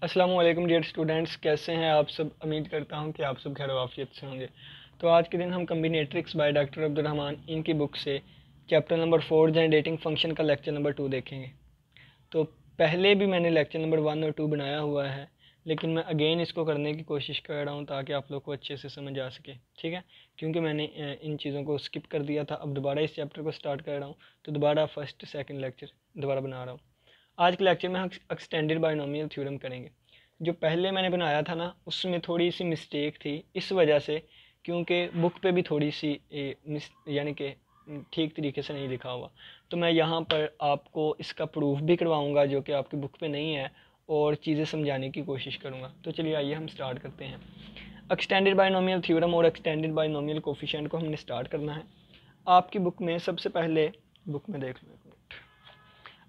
अस्सलामु अलैकुम dear students, कैसे हैं आप सब। उम्मीद करता हूं कि आप सब खैर वाफियत से होंगे। तो आज के दिन हम कम्बिनेट्रिक्स बाय डॉक्टर अब्दुल रहमान इनकी बुक से चैप्टर नंबर 4 जनरेटिंग फंक्शन का लेक्चर नंबर 2 देखेंगे। तो पहले भी मैंने लेक्चर नंबर 1 और 2 बनाया हुआ है, लेकिन मैं अगेन इसको करने की कोशिश कर रहा हूँ ताकि आप लोग को अच्छे से समझ आ सके। ठीक है, क्योंकि मैंने इन चीज़ों को स्किप कर दिया था। अब दोबारा इस चैप्टर को स्टार्ट कर रहा हूँ, तो दोबारा फर्स्ट सेकंड लेक्चर दोबारा बना रहा हूँ। आज के लेक्चर में हम एक्सटेंडेड बायनोमियल थ्योरम करेंगे। जो पहले मैंने बनाया था ना, उसमें थोड़ी सी मिस्टेक थी इस वजह से, क्योंकि बुक पे भी थोड़ी सी यानी कि ठीक तरीके से नहीं लिखा हुआ। तो मैं यहाँ पर आपको इसका प्रूफ भी करवाऊँगा जो कि आपकी बुक पे नहीं है, और चीज़ें समझाने की कोशिश करूँगा। तो चलिए आइए हम स्टार्ट करते हैं। एक्सटेंडेड बायनोमियल थ्योरम और एक्सटेंडेड बायनोमियल कोफिशिएंट को हमने स्टार्ट करना है। आपकी बुक में सबसे पहले, बुक में देख लो,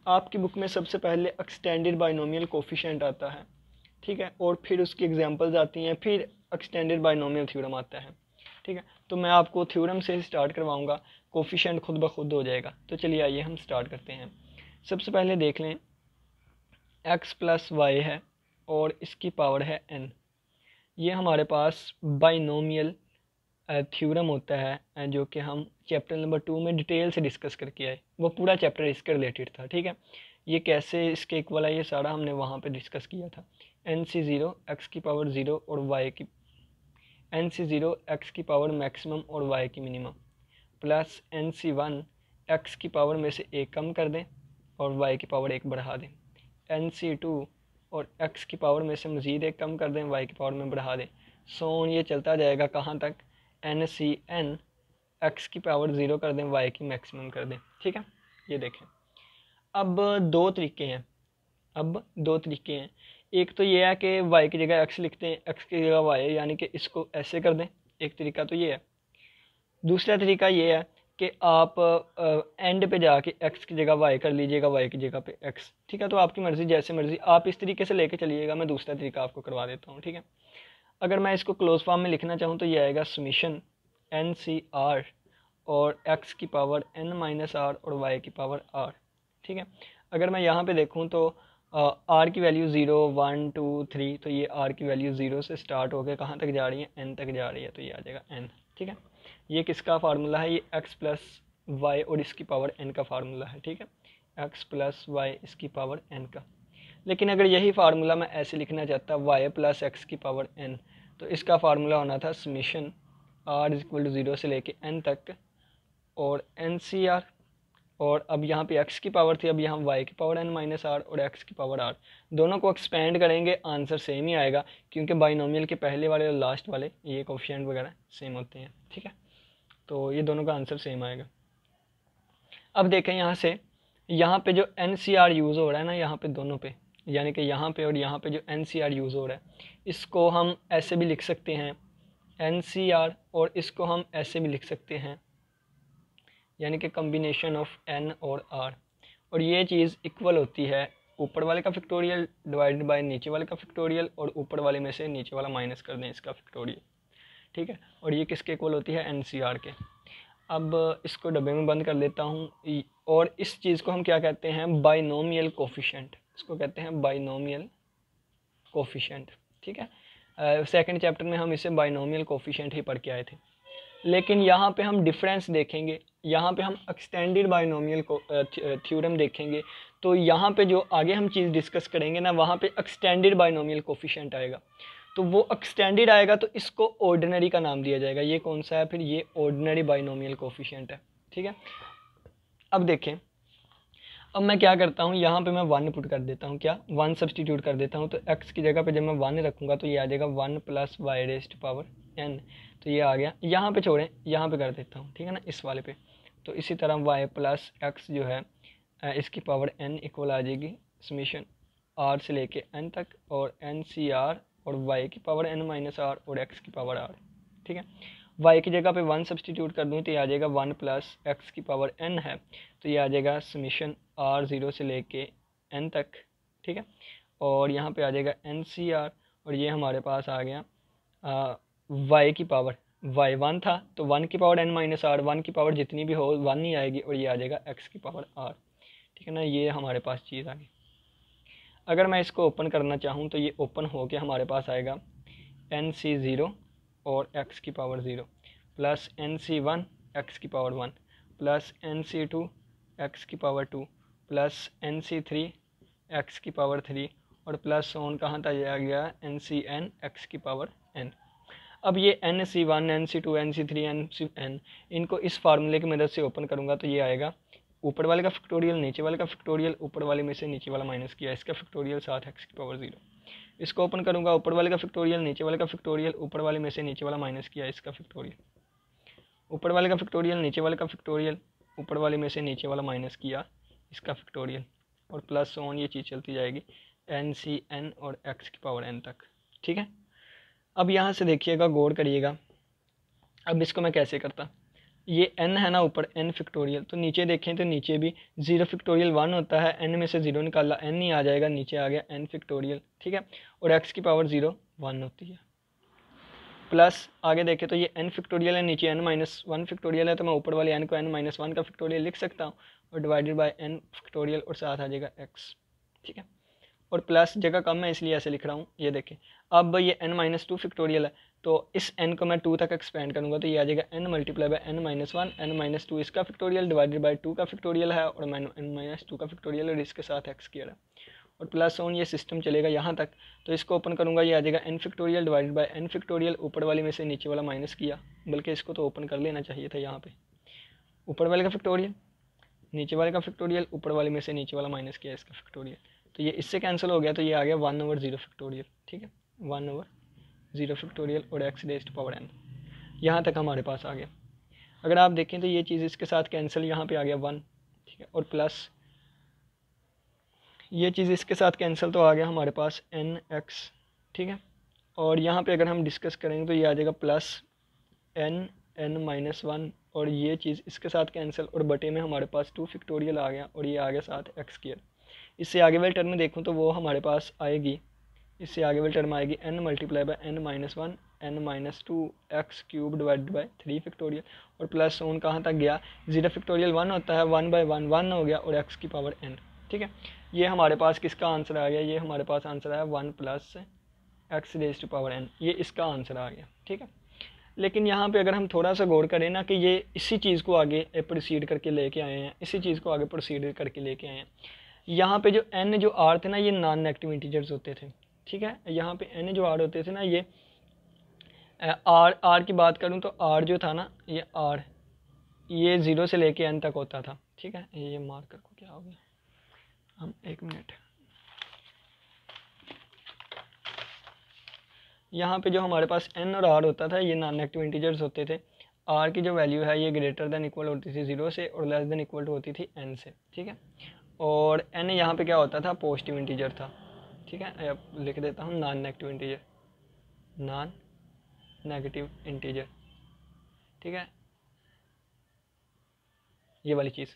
आपकी बुक में सबसे पहले एक्सटेंडेड बायनोमियल कोफिशिएंट आता है। ठीक है, और फिर उसकी एग्जांपल्स आती हैं, फिर एक्सटेंडेड बायनोमियल थ्योरम आता है। ठीक है, तो मैं आपको थ्योरम से स्टार्ट करवाऊंगा, कोफिशिएंट खुद ब खुद हो जाएगा। तो चलिए आइए हम स्टार्ट करते हैं। सबसे पहले देख लें, x प्लस वाई है और इसकी पावर है n। ये हमारे पास बाइनोमियल थ्योरम होता है जो कि हम चैप्टर नंबर 2 में डिटेल से डिस्कस करके आए। वो पूरा चैप्टर इसके रिलेटेड था। ठीक है, ये कैसे इसके इक्वल है ये सारा हमने वहाँ पे डिस्कस किया था। एन सी ज़ीरो एक्स की पावर ज़ीरो और वाई की, एन सी ज़ीरो एक्स की पावर मैक्सिमम और वाई की minimum, plus n c one x की पावर में से एक कम कर दें और वाई की पावर एक बढ़ा दें, एन सी टू और एक्स की पावर में से मज़ीद एक कम कर दें, वाई की पावर में बढ़ा दें। सो ये चलता जाएगा कहाँ तक, एन सी एन एक्स की पावर ज़ीरो कर दें, वाई की मैक्सिमम कर दें। ठीक है, ये देखें। अब दो तरीके हैं। एक तो ये है कि y की जगह x लिखते हैं, x की जगह y, यानी कि इसको ऐसे कर दें। एक तरीका तो ये है। दूसरा तरीका ये है कि आप एंड पे जाके x की जगह y कर लीजिएगा, y की जगह पे x। ठीक है, तो आपकी मर्ज़ी, जैसे मर्ज़ी आप इस तरीके से लेके चलिएगा। मैं दूसरा तरीका आपको करवा देता हूँ। ठीक है, अगर मैं इसको क्लोज फॉर्म में लिखना चाहूँ तो ये आएगा समीशन एन सी आर और x की पावर n माइनस आर और y की पावर r। ठीक है, अगर मैं यहाँ पे देखूँ तो r की वैल्यू 0 1 2 3, तो ये r की वैल्यू 0 से स्टार्ट होकर कहाँ तक जा रही है, n तक जा रही है, तो ये आ जाएगा n। ठीक है, ये किसका फार्मूला है, ये x प्लस वाई और इसकी पावर n का फार्मूला है। ठीक है, x प्लस वाई इसकी पावर n का। लेकिन अगर यही फार्मूला मैं ऐसे लिखना चाहता y प्लस एक्स की पावर n, तो इसका फार्मूला होना था summation r is equal to 0 से लेके n तक और एन सी आर, और अब यहाँ पे x की पावर थी, अब यहाँ y की पावर n माइनस आर और x की पावर r। दोनों को एक्सपेंड करेंगे, आंसर सेम ही आएगा, क्योंकि बाइनोमियल के पहले वाले और लास्ट वाले ये कोफिशिएंट वगैरह सेम होते हैं। ठीक है, तो ये दोनों का आंसर सेम आएगा। अब देखें यहाँ से, यहाँ पे जो एन सी आर यूज़ हो रहा है ना, यहाँ पे दोनों पे, यानी कि यहाँ पे और यहाँ पे जो एन सी आर यूज़ हो रहा है, इसको हम ऐसे भी लिख सकते हैं एन सी आर, और इसको हम ऐसे भी लिख सकते हैं, यानी कि कम्बिनेशन ऑफ n और r। और ये चीज़ इक्वल होती है ऊपर वाले का फैक्टोरियल डिवाइडेड बाय नीचे वाले का फैक्टोरियल, और ऊपर वाले में से नीचे वाला माइनस कर दें इसका फैक्टोरियल। ठीक है, और ये किसके इक्वल होती है, NCR के। अब इसको डब्बे में बंद कर लेता हूँ, और इस चीज़ को हम क्या कहते हैं, बाइनोमियल कोफिशिएंट। इसको कहते हैं बाइनोमियल कोफिशिएंट। ठीक है, सेकंड चैप्टर में हम इसे बाइनोमियल कोफिशिएंट ही पढ़ के आए थे। लेकिन यहाँ पे हम डिफरेंस देखेंगे, यहाँ पे हम एक्सटेंडेड बाइनोमियल को थ्योरम देखेंगे। तो यहाँ पे जो आगे हम चीज़ डिस्कस करेंगे ना, वहाँ पे एक्सटेंडेड बाइनोमियल कोफिशिएंट आएगा। तो वो एक्सटेंडेड आएगा तो इसको ऑर्डिनरी का नाम दिया जाएगा। ये कौन सा है फिर, ये ऑर्डिनरी बाइनोमियल कोफिशिएंट है। ठीक है, अब देखें, अब मैं क्या करता हूँ, यहाँ पे मैं 1 पुट कर देता हूँ, क्या 1 सब्सटीट्यूट कर देता हूँ। तो x की जगह पे जब मैं 1 रखूँगा तो ये आ जाएगा 1 plus y raised power n। तो ये आ गया, यहाँ पे छोड़ें, यहाँ पे कर देता हूँ। ठीक है ना, इस वाले पे। तो इसी तरह y प्लस एक्स जो है इसकी पावर n इक्वल आ जाएगी समीशन r से लेके n तक, और एन सी आर और y की पावर n माइनस आर और x की पावर r। ठीक है, y की जगह पे 1 सब्सटीट्यूट कर दूँ तो ये आ जाएगा 1 प्लस एक्स की पावर n है, तो ये आ जाएगा समीशन r 0 से लेके n तक। ठीक है, और यहाँ पे आ जाएगा NCR, और ये हमारे पास आ गया y की पावर, y 1 था तो 1 की पावर n माइनस आर, 1 की पावर जितनी भी हो 1 ही आएगी, और ये आ जाएगा x की पावर r। ठीक है ना, ये हमारे पास चीज़ आ गई। अगर मैं इसको ओपन करना चाहूँ तो ये ओपन हो के हमारे पास आएगा NC0 और x की पावर 0 प्लस NC1 x की पावर 1 प्लस NC2 x की पावर 2 प्लस NC3 x की पावर 3 और प्लस ऑन कहाँ तक आ गया NCn x की पावर n। अब ये NC1 NC2 NC3 NCn इनको इस फार्मूले की मदद से ओपन करूँगा तो ये आएगा ऊपर वाले का फैक्टोरियल नीचे वाले का फैक्टोरियल ऊपर वाले में से नीचे वाला माइनस किया इसका फैक्टोरियल 7x की पावर 0। इसको ओपन करूँगा ऊपर वाले का फैक्टोरियल नीचे वाले का फैक्टोरियल ऊपर वाले में से नीचे वाला माइनस किया इसका फैक्टोरियल, ऊपर वाले का फैक्टोरियल नीचे वाले का फैक्टोरियल ऊपर वाले में से नीचे वाला माइनस किया इसका फैक्टोरियल और प्लस ऑन ये चीज़ चलती जाएगी NCn और x की पावर n तक। ठीक है, अब यहाँ से देखिएगा गौर करिएगा। अब इसको मैं कैसे करता, ये n है ना ऊपर n फैक्टोरियल, तो नीचे देखें तो नीचे भी 0 फैक्टोरियल 1 होता है, n में से 0 निकाला n ही आ जाएगा, नीचे आ गया n फैक्टोरियल। ठीक है, और x की पावर 0 1 होती है। प्लस आगे देखें तो ये n फैक्टोरियल है, नीचे n-1 फैक्टोरियल है, तो मैं ऊपर वाले n को n-1 का फैक्टोरियल लिख सकता हूँ और डिवाइडेड बाय n फैक्टोरियल और साथ आ जाएगा x। ठीक है, और प्लस जगह कम है इसलिए ऐसे लिख रहा हूँ। ये देखें अब ये n-2 फैक्टोरियल है, तो इस n को मैं 2 तक एक्सपेंड करूँगा तो ये आ जाएगा n multiply by n-1 n-2 इसका फैक्टोरियल डिवाइडेड बाय 2 का फैक्टोरियल है और n-2 का फैक्टोरियल और इसके साथ x किया है और प्लस ऑन ये सिस्टम चलेगा यहाँ तक। तो इसको ओपन करूँगा ये आ जाएगा n factorial divided by n factorial ऊपर वाले में से नीचे वाला माइनस किया, बल्कि इसको तो ओपन कर लेना चाहिए था। यहाँ पे ऊपर वाले का फैक्टोरियल नीचे वाले का फैक्टोरियल ऊपर वाले में से नीचे वाला माइनस किया इसका फैक्टोरियल, तो ये इससे कैंसिल हो गया तो ये आ गया 1/0 फैक्टोरियल। ठीक है, 1/0 फैक्टोरियल और x raised to power n यहाँ तक हमारे पास आ गया। अगर आप देखें तो ये चीज़ इसके साथ कैंसिल, यहाँ पे आ गया 1। ठीक है, और प्लस ये चीज़ इसके साथ कैंसिल तो आ गया हमारे पास nx। ठीक है, और यहाँ पे अगर हम डिस्कस करेंगे तो ये आ जाएगा प्लस n-1 और ये चीज़ इसके साथ कैंसिल और बटे में हमारे पास 2 फैक्टोरियल आ गया और ये आ गया साथ x स्क्वायर। इससे आगे वाले टर्म में देखूँ तो वो हमारे पास आएगी, इससे आगे वाली टर्म आएगी n multiply by n-1 n-2 x cube divided by 3 factorial और प्लस ऑन कहाँ तक गया 0 फैक्टोरियल 1 होता है, 1/1 1 हो गया और x की पावर n। ठीक है, ये हमारे पास किसका आंसर आ गया, ये हमारे पास आंसर आया 1 plus x raised to power n, ये इसका आंसर आ गया। ठीक है, लेकिन यहाँ पे अगर हम थोड़ा सा गौर करें ना कि ये इसी चीज़ को आगे प्रोसीड करके लेके आए हैं, इसी चीज़ को आगे प्रोसीड करके लेके आए हैं। यहाँ पे जो n जो r थे ना ये नॉन नेगेटिव इंटीजर्स होते थे। ठीक है, यहाँ पे n जो r होते थे ना ये r की बात करूँ तो r जो था ना ये r ये 0 से लेके n तक होता था। ठीक है, ये मार्कर को क्या हो गया, हम 1 मिनट, यहाँ पे जो हमारे पास n और r होता था ये नॉन नेगेटिव इंटीजर्स होते थे। r की जो वैल्यू है ये ग्रेटर देन इक्वल होती थी 0 से और लेस देन इक्वल होती थी n से। ठीक है, और n यहाँ पे क्या होता था, पॉजिटिव इंटीजर था। ठीक है, अब लिख देता हूँ non negative integer, non negative integer. ठीक है, ये वाली चीज़।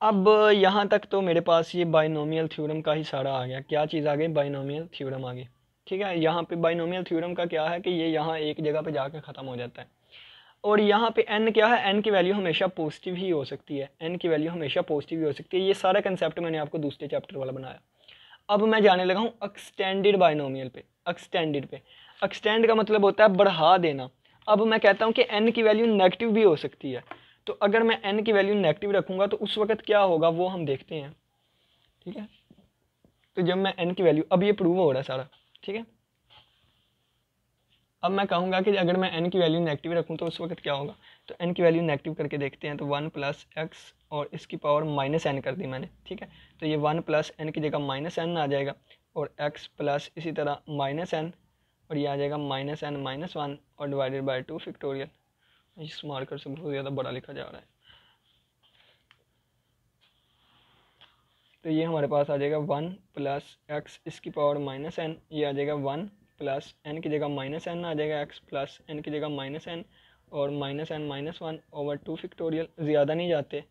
अब यहाँ तक तो मेरे पास ये बाइनोमियल थ्योरम का ही सारा आ गया। क्या चीज़ आ गई, बाइनोमियल थ्योरम आ गई। ठीक है, यहाँ पे बाइनोमियल थ्योरम का क्या है कि ये यहाँ एक जगह पे जाकर ख़त्म हो जाता है और यहाँ पे n क्या है, n की वैल्यू हमेशा पॉजिटिव ही हो सकती है, n की वैल्यू हमेशा पॉजिटिव ही हो सकती है। ये सारा कंसेप्ट मैंने आपको दूसरे चैप्टर वाला बनाया। अब मैं जाने लगा हूँ एक्सटेंडेड बाइनोमियल पे। एक्सटेंड का मतलब होता है बढ़ा देना। अब मैं कहता हूँ कि n की वैल्यू नेगेटिव भी हो सकती है, तो अगर मैं n की वैल्यू नेगेटिव रखूँगा तो उस वक्त क्या होगा वो हम देखते हैं। ठीक है, तो जब मैं n की वैल्यू, अब ये प्रूव हो रहा है सारा। ठीक है, अब मैं कहूँगा कि अगर मैं n की वैल्यू नेगेटिव रखूँ तो उस वक्त क्या होगा, तो n की वैल्यू नेगेटिव करके देखते हैं। तो 1 प्लस x और इसकी पावर माइनस n कर दी मैंने। ठीक है, तो ये 1 प्लस n की जगह माइनस n आ जाएगा और x प्लस इसी तरह माइनस n और ये आ जाएगा माइनस n माइनस 1 और डिवाइडेड बाय 2 फैक्टोरियल। इस मार्कर से बहुत ज़्यादा बड़ा लिखा जा रहा है, तो ये हमारे पास आ जाएगा 1 प्लस x इसकी पावर माइनस n, ये आ जाएगा 1 प्लस n की जगह माइनस n आ जाएगा, x प्लस n की जगह माइनस n और minus n minus 1 over 2 factorial, ज़्यादा नहीं जाते।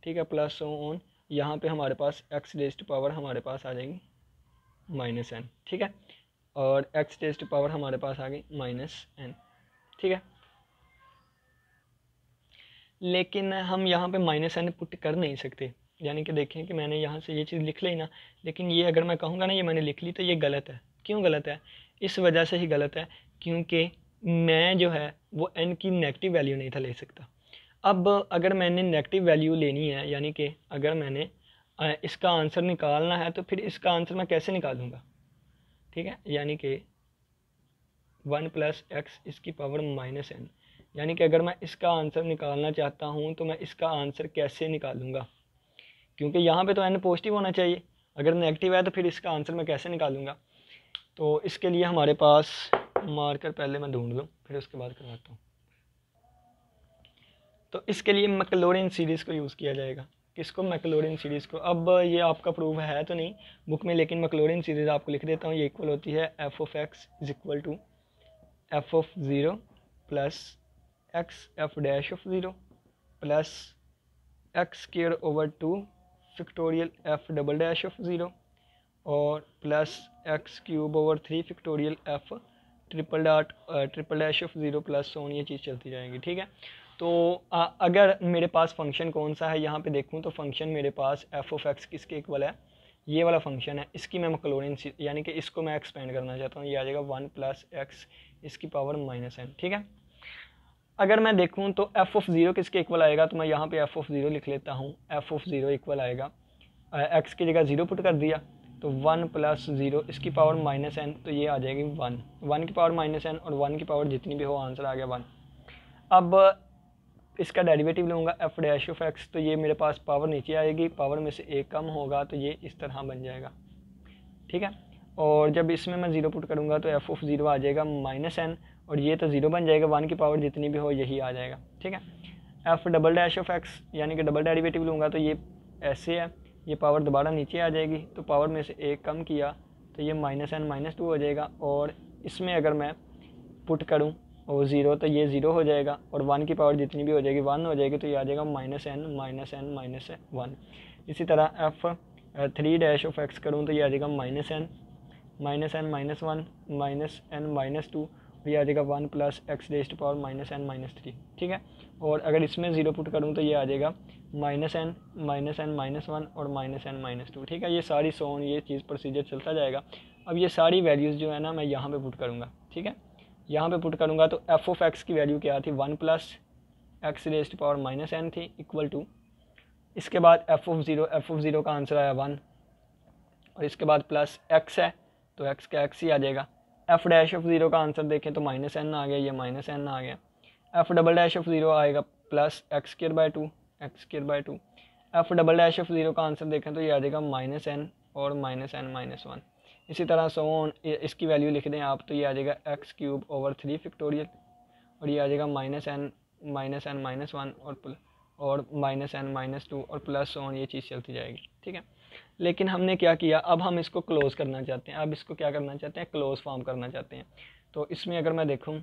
ठीक है, प्लस ऑन यहाँ पे हमारे पास x रेज़्ड टू पावर हमारे पास आ जाएगी माइनस n। ठीक है, और x रेज़्ड टू पावर हमारे पास आ गई माइनस n। ठीक है, लेकिन हम यहाँ पे माइनस n पुट कर नहीं सकते यानी कि देखें कि मैंने यहाँ से ये चीज़ लिख ली ना, लेकिन ये अगर मैं कहूँगा ना ये मैंने लिख ली तो ये गलत है। क्यों गलत है? इस वजह से ही गलत है क्योंकि मैं जो है वो n की नेगेटिव वैल्यू नहीं था ले सकता। अब अगर मैंने नेगेटिव वैल्यू लेनी है, यानी कि अगर मैंने इसका आंसर निकालना है, तो फिर इसका आंसर मैं कैसे निकालूंगा? ठीक है, यानी कि 1 + x इसकी पावर -n, यानी कि अगर मैं इसका आंसर निकालना चाहता हूँ तो मैं इसका आंसर कैसे निकालूंगा? क्योंकि यहाँ पे तो n पॉजिटिव होना चाहिए, अगर नेगेटिव है तो फिर इसका आंसर मैं कैसे निकालूंगा? तो इसके लिए हमारे पास मार्कर पहले मैं ढूंढ लूँ, फिर उसके बाद करवाता हूँ। तो इसके लिए मैक्लॉरिन सीरीज़ को यूज़ किया जाएगा। किसको? मैक्लॉरिन सीरीज़ को। अब ये आपका प्रूफ है तो नहीं बुक में, लेकिन मैक्लॉरिन सीरीज़ आपको लिख देता हूँ। ये इक्वल होती है f(x) = f(0) + x f(0) + x² /2 f(0) और + x³ /3 f (0) + ये चीज़ चलती जाएगी। ठीक है, तो अगर मेरे पास फंक्शन कौन सा है यहाँ पे देखूँ तो फंक्शन मेरे पास f(x) किसके इक्वल है? ये वाला फंक्शन है। इसकी मैं मैक्लॉरिन यानी कि इसको मैं एक्सपेंड करना चाहता हूँ। ये आ जाएगा 1 + x इसकी पावर -n। ठीक है, अगर मैं देखूँ तो f(0) किसके इक्वल आएगा? तो मैं यहाँ पे f(0) लिख लेता हूँ। f(0) इक्वल आएगा, x की जगह 0 पुट कर दिया तो 1 + 0 इसकी पावर -n, तो ये आ जाएगी 1। 1 की पावर -n और 1 की पावर जितनी भी हो, आंसर आ गया 1। अब इसका डेरिवेटिव लूँगा f'(x), तो ये मेरे पास पावर नीचे आएगी, पावर में से एक कम होगा तो ये इस तरह बन जाएगा। ठीक है, और जब इसमें मैं 0 पुट करूँगा तो f(0) आ जाएगा -n और ये तो 0 बन जाएगा, 1 की पावर जितनी भी हो यही आ जाएगा। ठीक है, f'(x) यानी कि डबल डेरिवेटिव लूँगा तो ये ऐसे है, ये पावर दोबारा नीचे आ जाएगी, तो पावर में से एक कम किया तो ये -n -2 हो जाएगा, और इसमें अगर मैं पुट करूँ और 0 तो ये 0 हो जाएगा, और 1 की पावर जितनी भी हो जाएगी 1 हो जाएगी, तो ये आ जाएगा -n -1। इसी तरह f(3) करूँ तो ये आ जाएगा -n -n -1 -n -2, ये आ जाएगा 1 + x⁻⁻n -3। ठीक है, और अगर इसमें 0 पुट करूँ तो ये आ जाएगा -n -n -1 और -n -2। ठीक है, ये सारी ये चीज़ प्रोसीजर चलता जाएगा। अब ये सारी वैल्यूज़ जो है ना मैं यहाँ पे पुट करूँगा। ठीक है, यहाँ पे पुट करूँगा तो f(x) की वैल्यू क्या थी? 1 + x⁻⁻n थी, इक्वल टू, इसके बाद f(0) का आंसर आया 1, और इसके बाद प्लस x है तो x का x ही आ जाएगा। f'(0) का आंसर देखें तो -n आ गया, ये -n आ गया। f'(0) आएगा प्लस x²/2 x²/2। f'(0) का आंसर देखें तो ये आ जाएगा -n और -n -1। इसी तरह इसकी वैल्यू लिख दें आप तो ये आ जाएगा x³ /3 और ये आ जाएगा -n -n -1 और -n -2 और प्लस ये चीज़ चलती जाएगी। ठीक है, लेकिन हमने क्या किया, अब हम इसको क्लोज़ करना चाहते हैं। अब इसको क्या करना चाहते हैं? क्लोज फॉर्म करना चाहते हैं। तो इसमें अगर मैं देखूं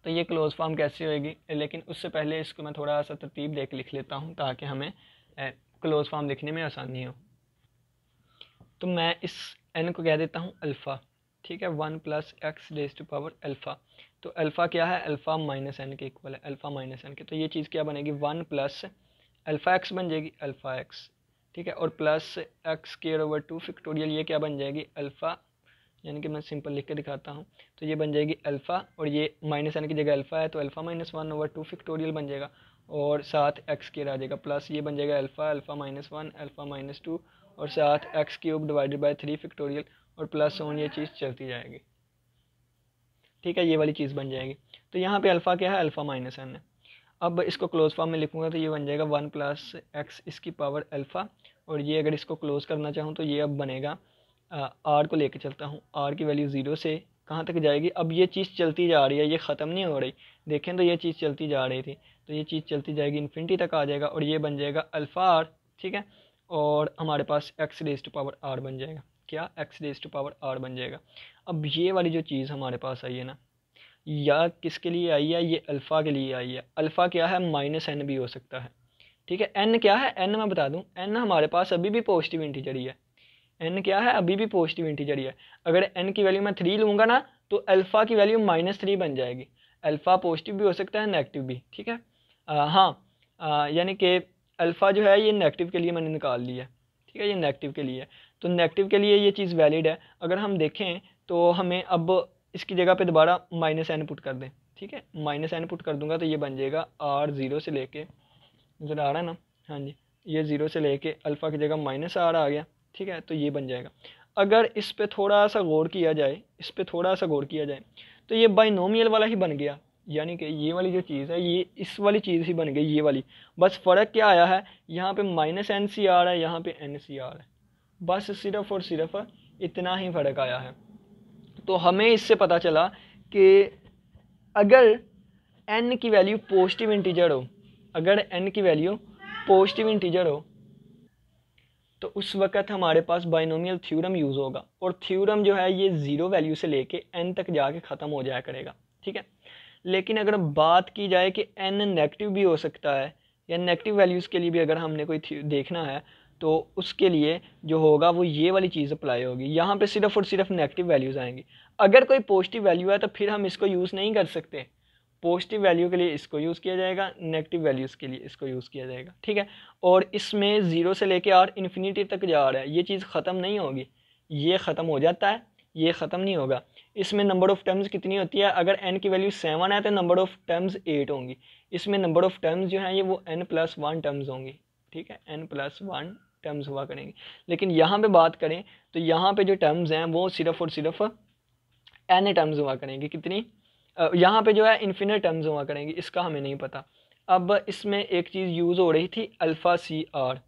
तो ये क्लोज फॉर्म कैसे होएगी, लेकिन उससे पहले इसको मैं थोड़ा सा तरतीब दे के लिख लेता हूं ताकि हमें क्लोज फॉर्म लिखने में आसानी हो। तो मैं इस n को कह देता हूं अल्फ़ा। ठीक है, 1 + x⁻⁴। तो अल्फ़ा क्या है? अल्फ़ा -n के इक्वल है, अल्फ़ा -n के। तो ये चीज़ क्या बनेगी? 1 + α(x) बन जाएगी, α(x). ठीक है, और प्लस x²/2 ये क्या बन जाएगी? अल्फ़ा, यानी कि मैं सिंपल लिख के दिखाता हूँ। तो ये बन जाएगी अल्फ़ा, और ये -n की जगह अल्फ़ा है तो अल्फ़ा -1/2 बन जाएगा, और साथ x² आ जाएगा, प्लस ये बन जाएगा अल्फ़ा -1 अल्फ़ा -2 और साथ x³ /3 और प्लस ये चीज़ चलती जाएगी। ठीक है, ये वाली चीज़ बन जाएगी। तो यहाँ पे अल्फ़ा क्या है? अल्फ़ा -n है। अब इसको क्लोज फॉर्म में लिखूंगा तो ये बन जाएगा 1 + x इसकी पावर अल्फ़ा, और ये अगर इसको क्लोज करना चाहूँ तो ये अब बनेगा, r को लेके चलता हूँ, r की वैल्यू 0 से कहाँ तक जाएगी? अब ये चीज़ चलती जा रही है, ये ख़त्म नहीं हो रही। देखें तो ये चीज़ चलती जा रही थी, तो ये चीज़ चलती जाएगी, इन्फिनिटी तक आ जाएगा, और ये बन जाएगा अल्फ़ा r। ठीक है, और हमारे पास x⁻⁻r बन जाएगा। क्या? x⁻⁻r बन जाएगा। अब ये वाली जो चीज़ हमारे पास आई है ना, या किसके लिए आई है? ये अल्फ़ा के लिए आई है। अल्फ़ा क्या है? -n भी हो सकता है। ठीक है, n क्या है? n मैं बता दूं, n हमारे पास अभी भी पॉजिटिव इंटीजर ही है। n क्या है? अभी भी पॉजिटिव इंटीजर ही है। अगर n की वैल्यू मैं 3 लूँगा ना तो अल्फ़ा की वैल्यू -3 बन जाएगी। अल्फ़ा पॉजिटिव भी हो सकता है, नेगेटिव भी। ठीक है, हाँ, यानी कि अल्फ़ा जो है ये नेगेटिव के लिए मैंने निकाल लिया, ठीक है, ये नेगेटिव के लिए है, तो नेगेटिव के लिए ये चीज़ वैलिड है। अगर हम देखें तो हमें अब इसकी जगह पे दोबारा माइनस एन पुट कर दें, ठीक है, माइनस एन पुट कर दूंगा तो ये बन जाएगा आर ज़ीरो से लेके, नज़र आ रहा है ना, हाँ जी, ये ज़ीरो से लेके अल्फ़ा की जगह माइनस आर आ गया, ठीक है, तो ये बन जाएगा। अगर इस पे थोड़ा सा गौर किया जाए, इस पे थोड़ा सा गौर किया जाए तो ये बाइनोमियल वाला ही बन गया, यानी कि ये वाली जो चीज़ है ये इस वाली चीज़ ही बन गई, ये वाली। बस फ़र्क क्या आया है, यहाँ पे माइनस एन सी आर है, यहाँ पे एन सी आर है, बस सिर्फ और सिर्फ इतना ही फ़र्क आया है। तो हमें इससे पता चला कि अगर n की वैल्यू पॉजिटिव इंटीजर हो, अगर n की वैल्यू पॉजिटिव इंटीजर हो तो उस वक़्त हमारे पास बाइनोमियल थ्योरम यूज़ होगा, और थ्योरम जो है ये ज़ीरो वैल्यू से लेके n तक जाके ख़त्म हो जाया करेगा, ठीक है। लेकिन अगर बात की जाए कि n नेगेटिव भी हो सकता है या नेगेटिव वैल्यूज़ के लिए भी अगर हमने कोई देखना है तो उसके लिए जो होगा वो ये वाली चीज़ अप्लाई होगी, यहाँ पे सिर्फ और सिर्फ नेगेटिव वैल्यूज़ आएंगी। अगर कोई पॉजिटिव वैल्यू है तो फिर हम इसको यूज़ नहीं कर सकते, पॉजिटिव वैल्यू के लिए इसको यूज़ किया जाएगा, नेगेटिव वैल्यूज़ के लिए इसको यूज़ किया जाएगा, ठीक है। और इसमें ज़ीरो से लेके आर इन्फिनिटी तक जा रहा है, ये चीज़ ख़त्म नहीं होगी, ये ख़त्म हो जाता है, ये ख़त्म नहीं होगा। इसमें नंबर ऑफ़ टर्म्स कितनी होती है, अगर n की वैल्यू 7 है तो नंबर ऑफ़ टर्म्स 8 होंगी, इसमें नंबर ऑफ़ टर्म्स जो हैं ये वो n+1 टर्म्स होंगी, ठीक है, n+1 टर्म्स हुआ करेंगी। लेकिन यहाँ पे बात करें तो यहाँ पे जो टर्म्स हैं वो सिर्फ और सिर्फ n टर्म्स हुआ करेंगी, कितनी, यहाँ पे जो है इन्फिनिट टर्म्स हुआ करेंगी, इसका हमें नहीं पता। अब इसमें एक चीज़ यूज़ हो रही थी अल्फ़ा सी आर,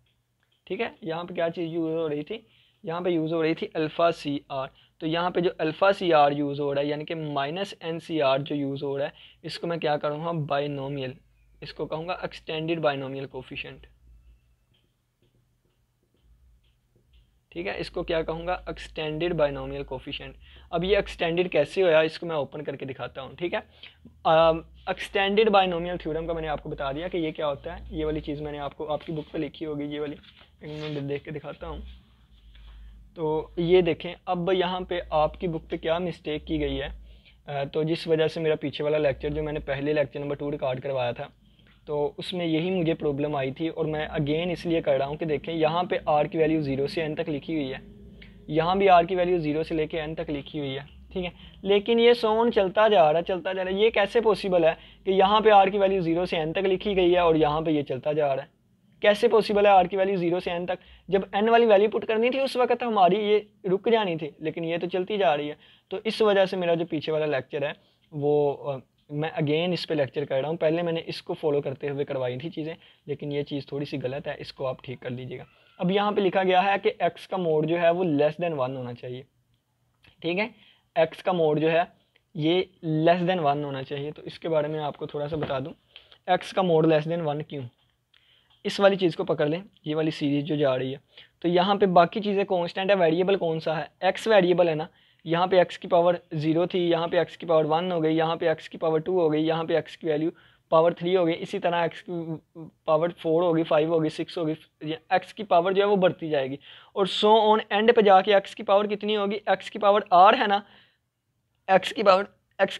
ठीक है, यहाँ पे क्या चीज़ यूज़ हो रही थी, यहाँ पे यूज़ हो रही थी अल्फ़ा सी आर। तो यहाँ पे जो अल्फ़ा सी आर यूज़ हो रहा है यानी कि माइनस एन सी आर जो यूज़ हो रहा है, इसको मैं क्या करूँगा, बाइनोमियल, इसको कहूँगा एक्सटेंडेड बाइनोमियल कोफिशिएंट, ठीक है, इसको क्या कहूँगा, एक्सटेंडेड बाइनोमियल कोफिशिएंट। अब ये एक्सटेंडेड कैसे होया, इसको मैं ओपन करके दिखाता हूँ, ठीक है। एक्सटेंडेड बाइनोमियल थ्योरम का मैंने आपको बता दिया कि ये क्या होता है, ये वाली चीज़ मैंने आपको आपकी बुक पे लिखी होगी, ये वाली, एक मिनट देख के दिखाता हूँ। तो ये देखें, अब यहाँ पे आपकी बुक पे क्या मिस्टेक की गई है, तो जिस वजह से मेरा पीछे वाला लेक्चर जो मैंने पहले लेक्चर नंबर 2 रिकॉर्ड करवाया था तो उसमें यही मुझे प्रॉब्लम आई थी, और मैं अगेन इसलिए कर रहा हूँ कि देखें यहाँ पे r की वैल्यू 0 से n तक लिखी हुई है, यहाँ भी r की वैल्यू 0 से लेके n तक लिखी हुई है, ठीक है, लेकिन ये सोन चलता जा रहा है, चलता जा रहा है। ये कैसे पॉसिबल है कि यहाँ पे r की वैल्यू 0 से n तक लिखी गई है और यहाँ पे ये चलता जा रहा है, कैसे पॉसिबल है r की वैल्यू 0 से n तक, जब n वाली वैल्यू पुट करनी थी उस वक्त हमारी ये रुक जानी थी, लेकिन ये तो चलती जा रही है। तो इस वजह से मेरा जो पीछे वाला लेक्चर है वो मैं अगेन इस पे लेक्चर कर रहा हूँ, पहले मैंने इसको फॉलो करते हुए करवाई थी चीज़ें, लेकिन ये चीज़ थोड़ी सी गलत है, इसको आप ठीक कर लीजिएगा। अब यहाँ पे लिखा गया है कि x का मोड जो है वो लेस देन 1 होना चाहिए, ठीक है, x का मोड जो है ये लेस देन 1 होना चाहिए। तो इसके बारे में आपको थोड़ा सा बता दूँ, x का मोड लेस देन 1 क्यों, इस वाली चीज़ को पकड़ लें, ये वाली सीरीज जो जा रही है, तो यहाँ पे बाकी चीज़ें कांस्टेंट है, वेरिएबल कौन सा है, x वेरिएबल है ना, यहाँ पे x की पावर 0 थी, यहाँ पे x की पावर 1 हो गई, यहाँ पे x की पावर 2 हो गई, यहाँ पे x की वैल्यू पावर 3 हो गई, इसी तरह x की पावर 4 होगी, 5 होगी, 6 होगी, x की पावर जो है वो बढ़ती जाएगी, और सो ऑन एंड पे जाके x की पावर कितनी होगी, x की पावर r है ना, x की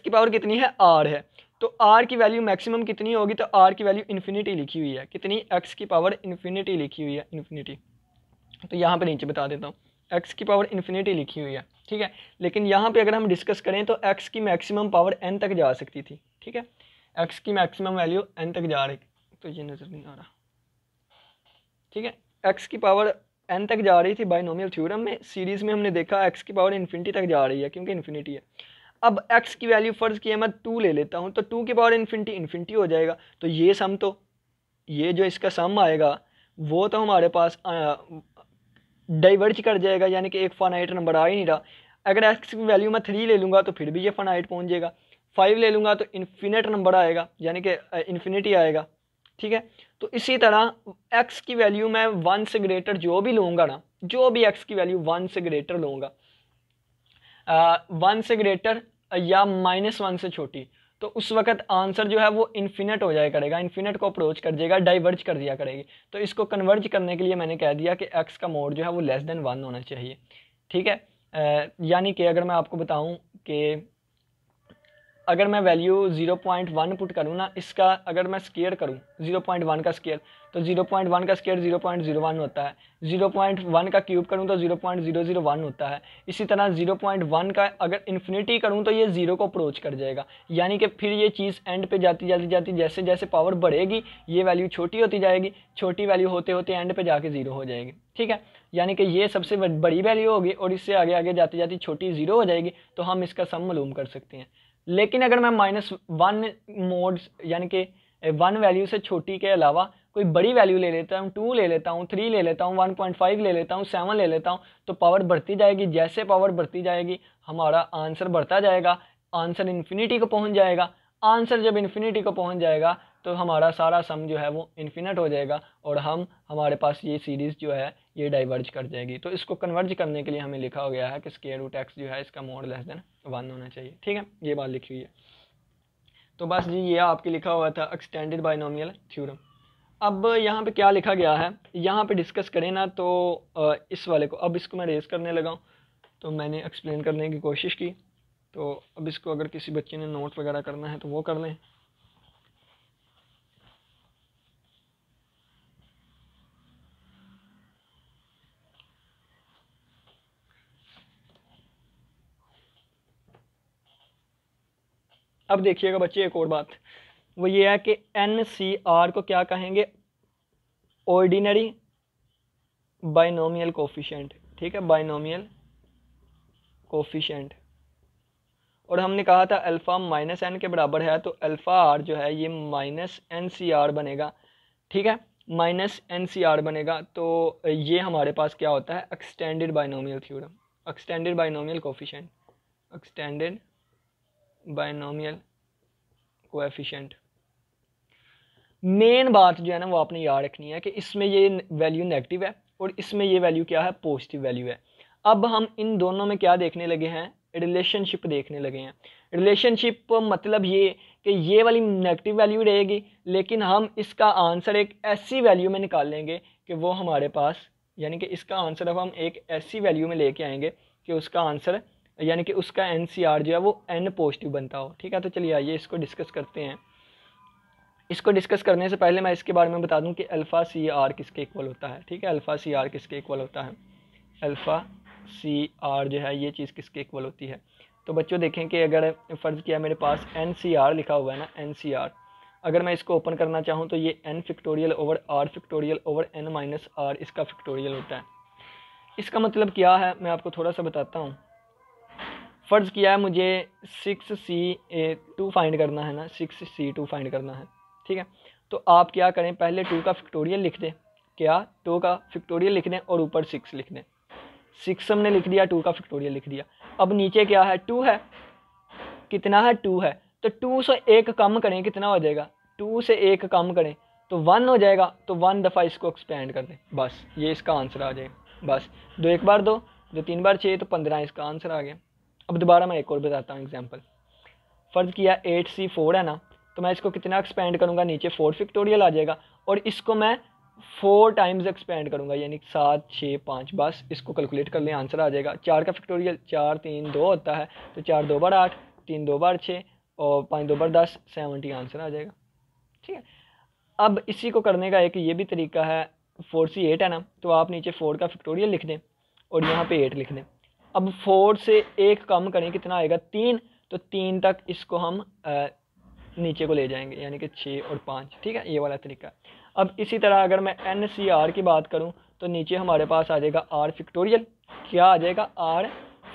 पावर कितनी है, r है, तो r की वैल्यू मैक्सिमम कितनी होगी, तो r की वैल्यू इन्फिनिटी लिखी हुई है, कितनी, x की पावर इन्फिनिटी लिखी हुई है, इन्फिनिटी। तो यहाँ पे नीचे बता देता हूँ, x की पावर इन्फिनिटी लिखी हुई है, ठीक है, लेकिन यहाँ पे अगर हम डिस्कस करें तो x की मैक्सिमम पावर n तक जा सकती थी, ठीक है, x की मैक्सिमम वैल्यू n तक जा रही, तो ये नज़र नहीं आ रहा, ठीक है, x की पावर n तक जा रही थी बाइनोमियल थ्योरम में, सीरीज़ में हमने देखा x की पावर इन्फिनिटी तक जा रही है क्योंकि इन्फिनिटी है। अब x की वैल्यू फ़र्ज़ किया मैं 2 ले लेता हूँ, तो 2 की पावर इन्फिनिटी हो जाएगा, तो ये सम, तो ये जो इसका सम आएगा वो तो हमारे पास डाइवर्ज कर जाएगा, यानी कि एक फाइनाइट नंबर आ ही नहीं रहा। अगर x की वैल्यू मैं 3 ले लूँगा तो फिर भी ये फाइनाइट पहुँच जाएगा, 5 ले लूँगा तो इन्फिनिट नंबर आएगा, यानी कि इन्फिनिटी आएगा, ठीक है। तो इसी तरह x की वैल्यू मैं 1 से ग्रेटर जो भी लूँगा ना, जो भी x की वैल्यू 1 से ग्रेटर लूँगा, 1 से ग्रेटर या -1 से छोटी, तो उस वक्त आंसर जो है वो इन्फिनिट हो जाया करेगा, इन्फिनिट को अप्रोच कर जाएगा, डाइवर्ज कर दिया करेगी। तो इसको कन्वर्ज करने के लिए मैंने कह दिया कि x का मोड जो है वो लेस देन 1 होना चाहिए, ठीक है। यानी कि अगर मैं आपको बताऊं कि अगर मैं वैल्यू 0.1 पुट करूँ ना, इसका अगर मैं स्केयर करूँ 0.1 का स्केयर, तो 0.1 का स्केयर 0.01 होता है। 0.1 का क्यूब करूँ तो 0.001 होता है। इसी तरह 0.1 का अगर इन्फिनिटी करूँ तो ये 0 को अप्रोच कर जाएगा, यानी कि फिर ये चीज़ एंड पे जाती जाती जाती जैसे जैसे पावर बढ़ेगी ये वैल्यू छोटी होती जाएगी, छोटी वैल्यू होते होते एंड पे जाके 0 हो जाएगी। ठीक है, यानी कि ये सबसे बड़ी वैल्यू होगी और इससे आगे आगे जाती जाती छोटी 0 हो जाएगी, तो हम इसका सम मालूम कर सकते हैं। लेकिन अगर मैं -1 मोड्स यानी कि 1 वैल्यू से छोटी के अलावा कोई बड़ी वैल्यू ले लेता हूँ, 2 ले लेता हूँ, 3 ले लेता हूँ, 1.5 ले लेता हूँ, 7 ले लेता हूँ, तो पावर बढ़ती जाएगी। जैसे पावर बढ़ती जाएगी हमारा आंसर बढ़ता जाएगा, आंसर इन्फिनिटी को पहुँच जाएगा। आंसर जब इन्फिनिटी को पहुँच जाएगा तो हमारा सारा सम जो है वो इन्फिनिट हो जाएगा और हमारे पास ये सीरीज़ जो है ये डाइवर्ज कर जाएगी। तो इसको कन्वर्ज करने के लिए हमें लिखा हो गया है कि स्क्वायर रूट एक्स जो है इसका मोड लेस देन 1 होना चाहिए। ठीक है, ये बात लिखी हुई है। तो बस जी ये आपके लिखा हुआ था एक्सटेंडेड बाइनोमियल थ्योरम। अब यहाँ पे क्या लिखा गया है यहाँ पे डिस्कस करें ना, तो इस वाले को अब इसको मैं रेस करने लगा हूँ, तो मैंने एक्सप्लेन करने की कोशिश की। तो अब इसको अगर किसी बच्चे ने नोट वगैरह करना है तो वो कर लें। अब देखिएगा बच्चे एक और बात, वो ये है कि NCR को क्या कहेंगे, ऑर्डिनरी बाइनोमियल कोफिशिएंट। ठीक है, बाइनोमियल कोफिशिएंट। और हमने कहा था अल्फ़ा -n के बराबर है, तो अल्फ़ा r जो है ये -NCR बनेगा। ठीक है, -NCR बनेगा। तो ये हमारे पास क्या होता है, extended binomial theorem, extended binomial coefficient, extended binomial coefficient. Main बात जो है ना वो आपने याद रखनी है कि इसमें ये वैल्यू नेगेटिव है और इसमें ये वैल्यू क्या है, पॉजिटिव वैल्यू है। अब हम इन दोनों में क्या देखने लगे हैं, रिलेशनशिप देखने लगे हैं। रिलेशनशिप मतलब ये कि ये वाली नेगेटिव वैल्यू रहेगी, लेकिन हम इसका आंसर एक ऐसी वैल्यू में निकाल लेंगे कि वो हमारे पास, यानी कि इसका आंसर अब हम एक ऐसी वैल्यू में लेके आएंगे कि उसका आंसर यानी कि उसका NCR जो है वो n पॉजिटिव बनता हो। ठीक है, तो चलिए आइए इसको डिस्कस करते हैं। इसको डिस्कस करने से पहले मैं इसके बारे में बता दूं कि अल्फ़ा CR किसके इक्वल होता है। ठीक है, अल्फ़ा CR किसके इक्वल होता है, अल्फ़ा CR जो है ये चीज़ किसके इक्वल होती है। तो बच्चों देखें कि अगर फ़र्ज़ किया मेरे पास NCR लिखा हुआ है ना, NCR, अगर मैं इसको ओपन करना चाहूँ तो ये n factorial over r factorial over n minus r इसका फैक्टोरियल होता है। इसका मतलब क्या है मैं आपको थोड़ा सा बताता हूँ। फ़र्ज़ किया है मुझे 6C2 फाइंड करना है ना, 6C2 फाइंड करना है। ठीक है, तो आप क्या करें, पहले 2 का फैक्टोरियल लिख दें, क्या 2 का फैक्टोरियल लिख दें और ऊपर 6 लिख दें। 6 हमने लिख दिया, 2 का फैक्टोरियल लिख दिया। अब नीचे क्या है, 2 है, कितना है 2 है, तो 2 से 1 कम करें कितना हो जाएगा, 2 से 1 कम करें तो 1 हो जाएगा, तो 1 दफ़ा इसको एक्सपेंड कर दें, बस ये इसका आंसर आ जाएगा। बस 2 एक बार 2, 2 3 बार 6, तो 15 इसका आंसर आ गया। अब दोबारा मैं एक और बताता हूँ एग्जांपल। फ़र्ज़ किया 8C4 है ना, तो मैं इसको कितना एक्सपेंड करूँगा, नीचे 4 फैक्टोरियल आ जाएगा और इसको मैं 4 टाइम्स एक्सपेंड करूँगा, यानी 7 6 5, बस इसको कैलकुलेट कर लें, आंसर आ जाएगा। 4 का फैक्टोरियल 4 3 2 होता है, तो 4 2 बार 8, 3 2 बार 6 और 5 2 बार 10, 70 आंसर आ जाएगा। ठीक है, अब इसी को करने का एक ये भी तरीका है। 4C8 है ना, तो आप नीचे 4 का फैक्टोरियल लिख दें और यहाँ पे 8 लिख दें। अब 4 से 1 कम करें कितना आएगा, 3, तो 3 तक इसको हम नीचे को ले जाएंगे, यानी कि 6 और 5। ठीक है, ये वाला तरीका। अब इसी तरह अगर मैं NCR की बात करूं तो नीचे हमारे पास आ जाएगा R फैक्टोरियल, क्या आ जाएगा, R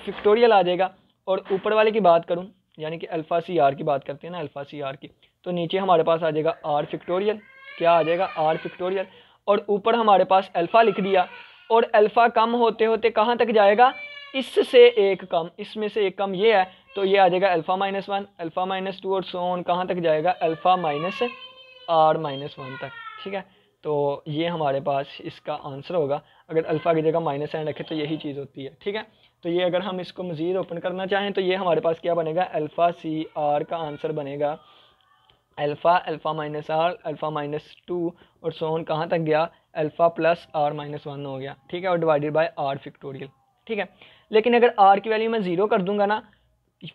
फैक्टोरियल आ जाएगा। और ऊपर वाले की बात करूं यानी कि अल्फ़ा CR की बात करते हैं ना, अल्फ़ा CR की, तो नीचे हमारे पास आ जाएगा R फैक्टोरियल, क्या आ जाएगा, R फैक्टोरियल। और ऊपर हमारे पास अल्फ़ा लिख दिया और अल्फ़ा कम होते होते कहाँ तक जाएगा, इससे एक कम, इसमें से एक कम ये है, तो ये आ जाएगा अल्फ़ा -1, अल्फ़ा -2 और सो ऑन कहाँ तक जाएगा, अल्फ़ा -R-1 तक। ठीक है, तो ये हमारे पास इसका आंसर होगा। अगर अल्फ़ा की जगह -n रखें तो यही चीज़ होती है। ठीक है, तो ये अगर हम इसको मज़ीद ओपन करना चाहें तो ये हमारे पास क्या बनेगा, अल्फ़ा CR का आंसर बनेगा अल्फ़ा, अल्फ़ा -R, अल्फ़ा -2 और सो ऑन कहाँ तक गया, अल्फ़ा +R-1 हो गया। ठीक है, और डिवाइडेड बाय R फैक्टोरियल। ठीक है, लेकिन अगर R की वैल्यू मैं 0 कर दूंगा ना,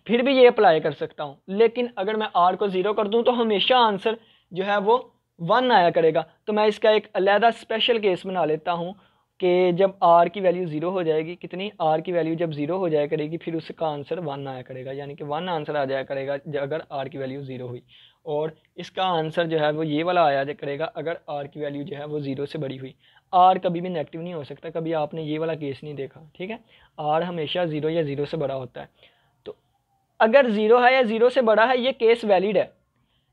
फिर भी ये अप्लाई कर सकता हूँ। लेकिन अगर मैं r को 0 कर दूँ तो हमेशा आंसर जो है वो 1 आया करेगा। तो मैं इसका एक अलहदा स्पेशल केस बना लेता हूँ कि जब r की वैल्यू 0 हो जाएगी, कितनी r की वैल्यू जब 0 हो जाया करेगी, फिर उसका आंसर 1 आया करेगा, यानी कि 1 आंसर आ जाया करेगा अगर r की वैल्यू 0 हुई। और इसका आंसर जो है वो ये वाला आया करेगा अगर r की वैल्यू जो है वो 0 से बड़ी हुई। r कभी भी नेगेटिव नहीं हो सकता, कभी आपने ये वाला केस नहीं देखा, ठीक है। r हमेशा 0 या 0 से बड़ा होता है। तो अगर 0 है या 0 से बड़ा है, ये केस वैलिड है।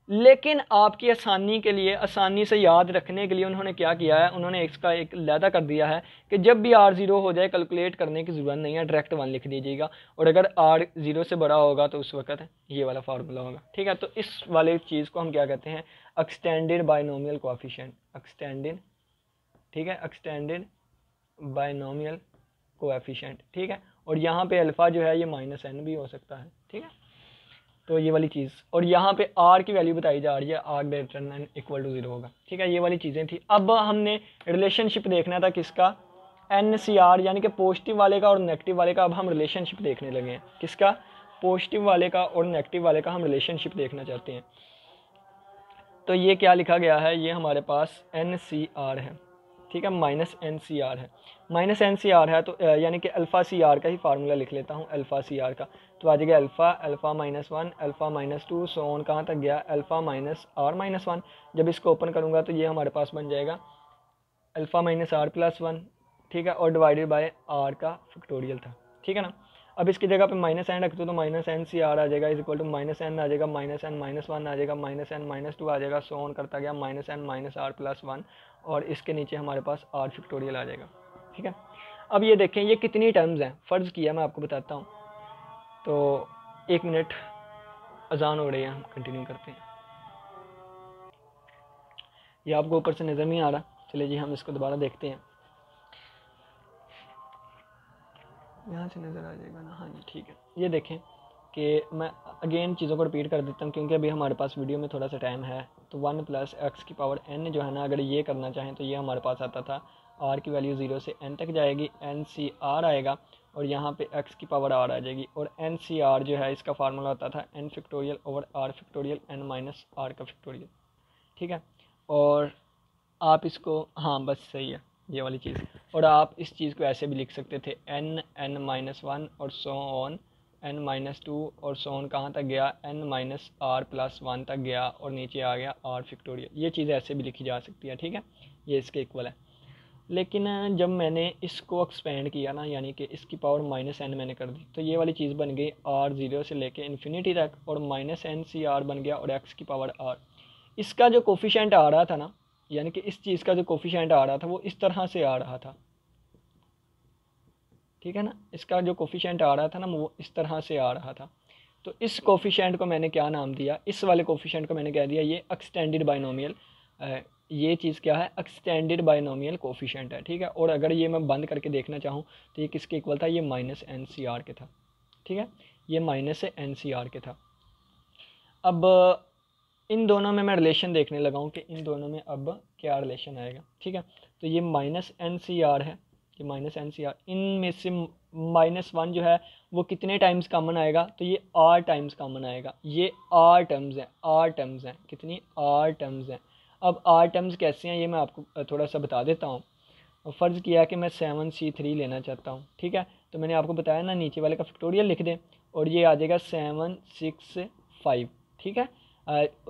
लेकिन आपकी आसानी के लिए, आसानी से याद रखने के लिए उन्होंने क्या किया है, उन्होंने इसका एक लैदा कर दिया है कि जब भी r 0 हो जाए कैलकुलेट करने की ज़रूरत नहीं है, डायरेक्ट 1 लिख दीजिएगा। और अगर r 0 से बड़ा होगा तो उस वक्त ये वाला फार्मूला होगा, ठीक है। तो इस वाले चीज़ को हम क्या कहते हैं, एक्सटेंडेड बायनोमियल कोएफिशिएंट, एक्सटेंडेड, ठीक है, एक्सटेंडेड बायनोमियल कोएफिशिएंट, ठीक है। और यहाँ पे अल्फ़ा जो है ये -n भी हो सकता है, ठीक है। तो ये वाली चीज़, और यहाँ पे r की वैल्यू बताई जा रही है, r greater than equal to 0 होगा, ठीक है। ये वाली चीज़ें थी। अब हमने रिलेशनशिप देखना था किसका, NCR यानी कि पॉजिटिव वाले का और नेगेटिव वाले का। अब हम रिलेशनशिप देखने लगे हैं, किसका, पॉजिटिव वाले का और नेगेटिव वाले का हम रिलेशनशिप देखना चाहते हैं। तो ये क्या लिखा गया है, ये हमारे पास NCR है, ठीक है, -NCR है, -NCR है। तो यानी कि अल्फ़ा CR का ही फार्मूला लिख लेता हूँ, अल्फ़ा CR का। तो आ जाएगा alpha, alpha -1, alpha -2, so on कहाँ तक गया, अल्फ़ा -R-1। जब इसको ओपन करूँगा तो ये हमारे पास बन जाएगा अल्फ़ा -R+1, ठीक है, और डिवाइडेड बाय R का फैक्टोरियल था, ठीक है ना। अब इसकी जगह पे -n रख दो तो -NCR आ जाएगा, इज इक्वल टू -n आ जाएगा, -n-1 आ जाएगा, -n-2 आ जाएगा, सो ऑन करता गया, -n -R+1, और इसके नीचे हमारे पास R फैक्टोरियल आ जाएगा, ठीक है। अब ये देखें ये कितनी टर्म्स हैं, फ़र्ज़ किया मैं आपको बताता हूँ। तो 1 मिनट, अजान हो रही है, हम कंटिन्यू करते हैं। ये आपको ऊपर से नज़र नहीं आ रहा, चलिए जी हम इसको दोबारा देखते हैं। यहाँ से नज़र आ जाएगा ना, हाँ जी ठीक है। ये देखें कि मैं अगेन चीज़ों को रिपीट कर देता हूँ क्योंकि अभी हमारे पास वीडियो में थोड़ा सा टाइम है। तो 1 + x⁴n जो है ना, अगर ये करना चाहें तो ये हमारे पास आता था, r की वैल्यू 0 से n तक जाएगी, NCR आएगा, और यहाँ पे x⁴r आ जाएगी। और NCR जो है इसका फार्मूला होता था n factorial over r factorial n minus r का फैक्टोरियल, ठीक है। और आप इसको, हाँ बस सही है ये वाली चीज़। और आप इस चीज़ को ऐसे भी लिख सकते थे n-1 और सो ऑन n-2 और सो ऑन कहाँ तक गया, n-r+1 तक गया, और नीचे आ गया r फैक्टोरियल। ये चीज़ ऐसे भी लिखी जा सकती है, ठीक है, ये इसके इक्वल है। लेकिन जब मैंने इसको एक्सपेंड किया ना, यानी कि इसकी पावर -n मैंने कर दी, तो ये वाली चीज़ बन गई r 0 से लेके इन्फिनिटी तक, और -NCR बन गया, और x⁴r। इसका जो कोफिशेंट आ रहा था ना, यानी कि इस चीज़ का जो कोफिशेंट आ रहा था वो इस तरह से आ रहा था, ठीक है ना। इसका जो कोफिशेंट आ रहा था ना वो इस तरह से आ रहा था। तो इस कोफिशेंट को मैंने क्या नाम दिया, इस वाले कोफिशेंट को मैंने कह दिया ये एक्सटेंडेड बायनोमियल, ये चीज़ क्या है, एक्सटेंडेड बायनोमियल कोफिशेंट है, ठीक है। और अगर ये मैं बंद करके देखना चाहूँ तो ये किसके इक्वल था, ये -NCR के था, ठीक है, ये -NCR के था। अब इन दोनों में मैं रिलेशन देखने लगा हूँ कि इन दोनों में अब क्या रिलेशन आएगा, ठीक है। तो ये -NCR है, ये -NCR, इनमें से -1 जो है वो कितने टाइम्स कॉमन आएगा, तो ये R टाइम्स कॉमन आएगा। ये R टर्म्स हैं, R टर्म्स हैं, कितनी R टर्म्स हैं। अब R टर्म्स कैसे हैं ये मैं आपको थोड़ा सा बता देता हूँ। फ़र्ज़ किया कि मैं 7C3 लेना चाहता हूँ, ठीक है। तो मैंने आपको बताया ना, नीचे वाले का फैक्टोरियल लिख दें और ये आ जाएगा 765, ठीक है।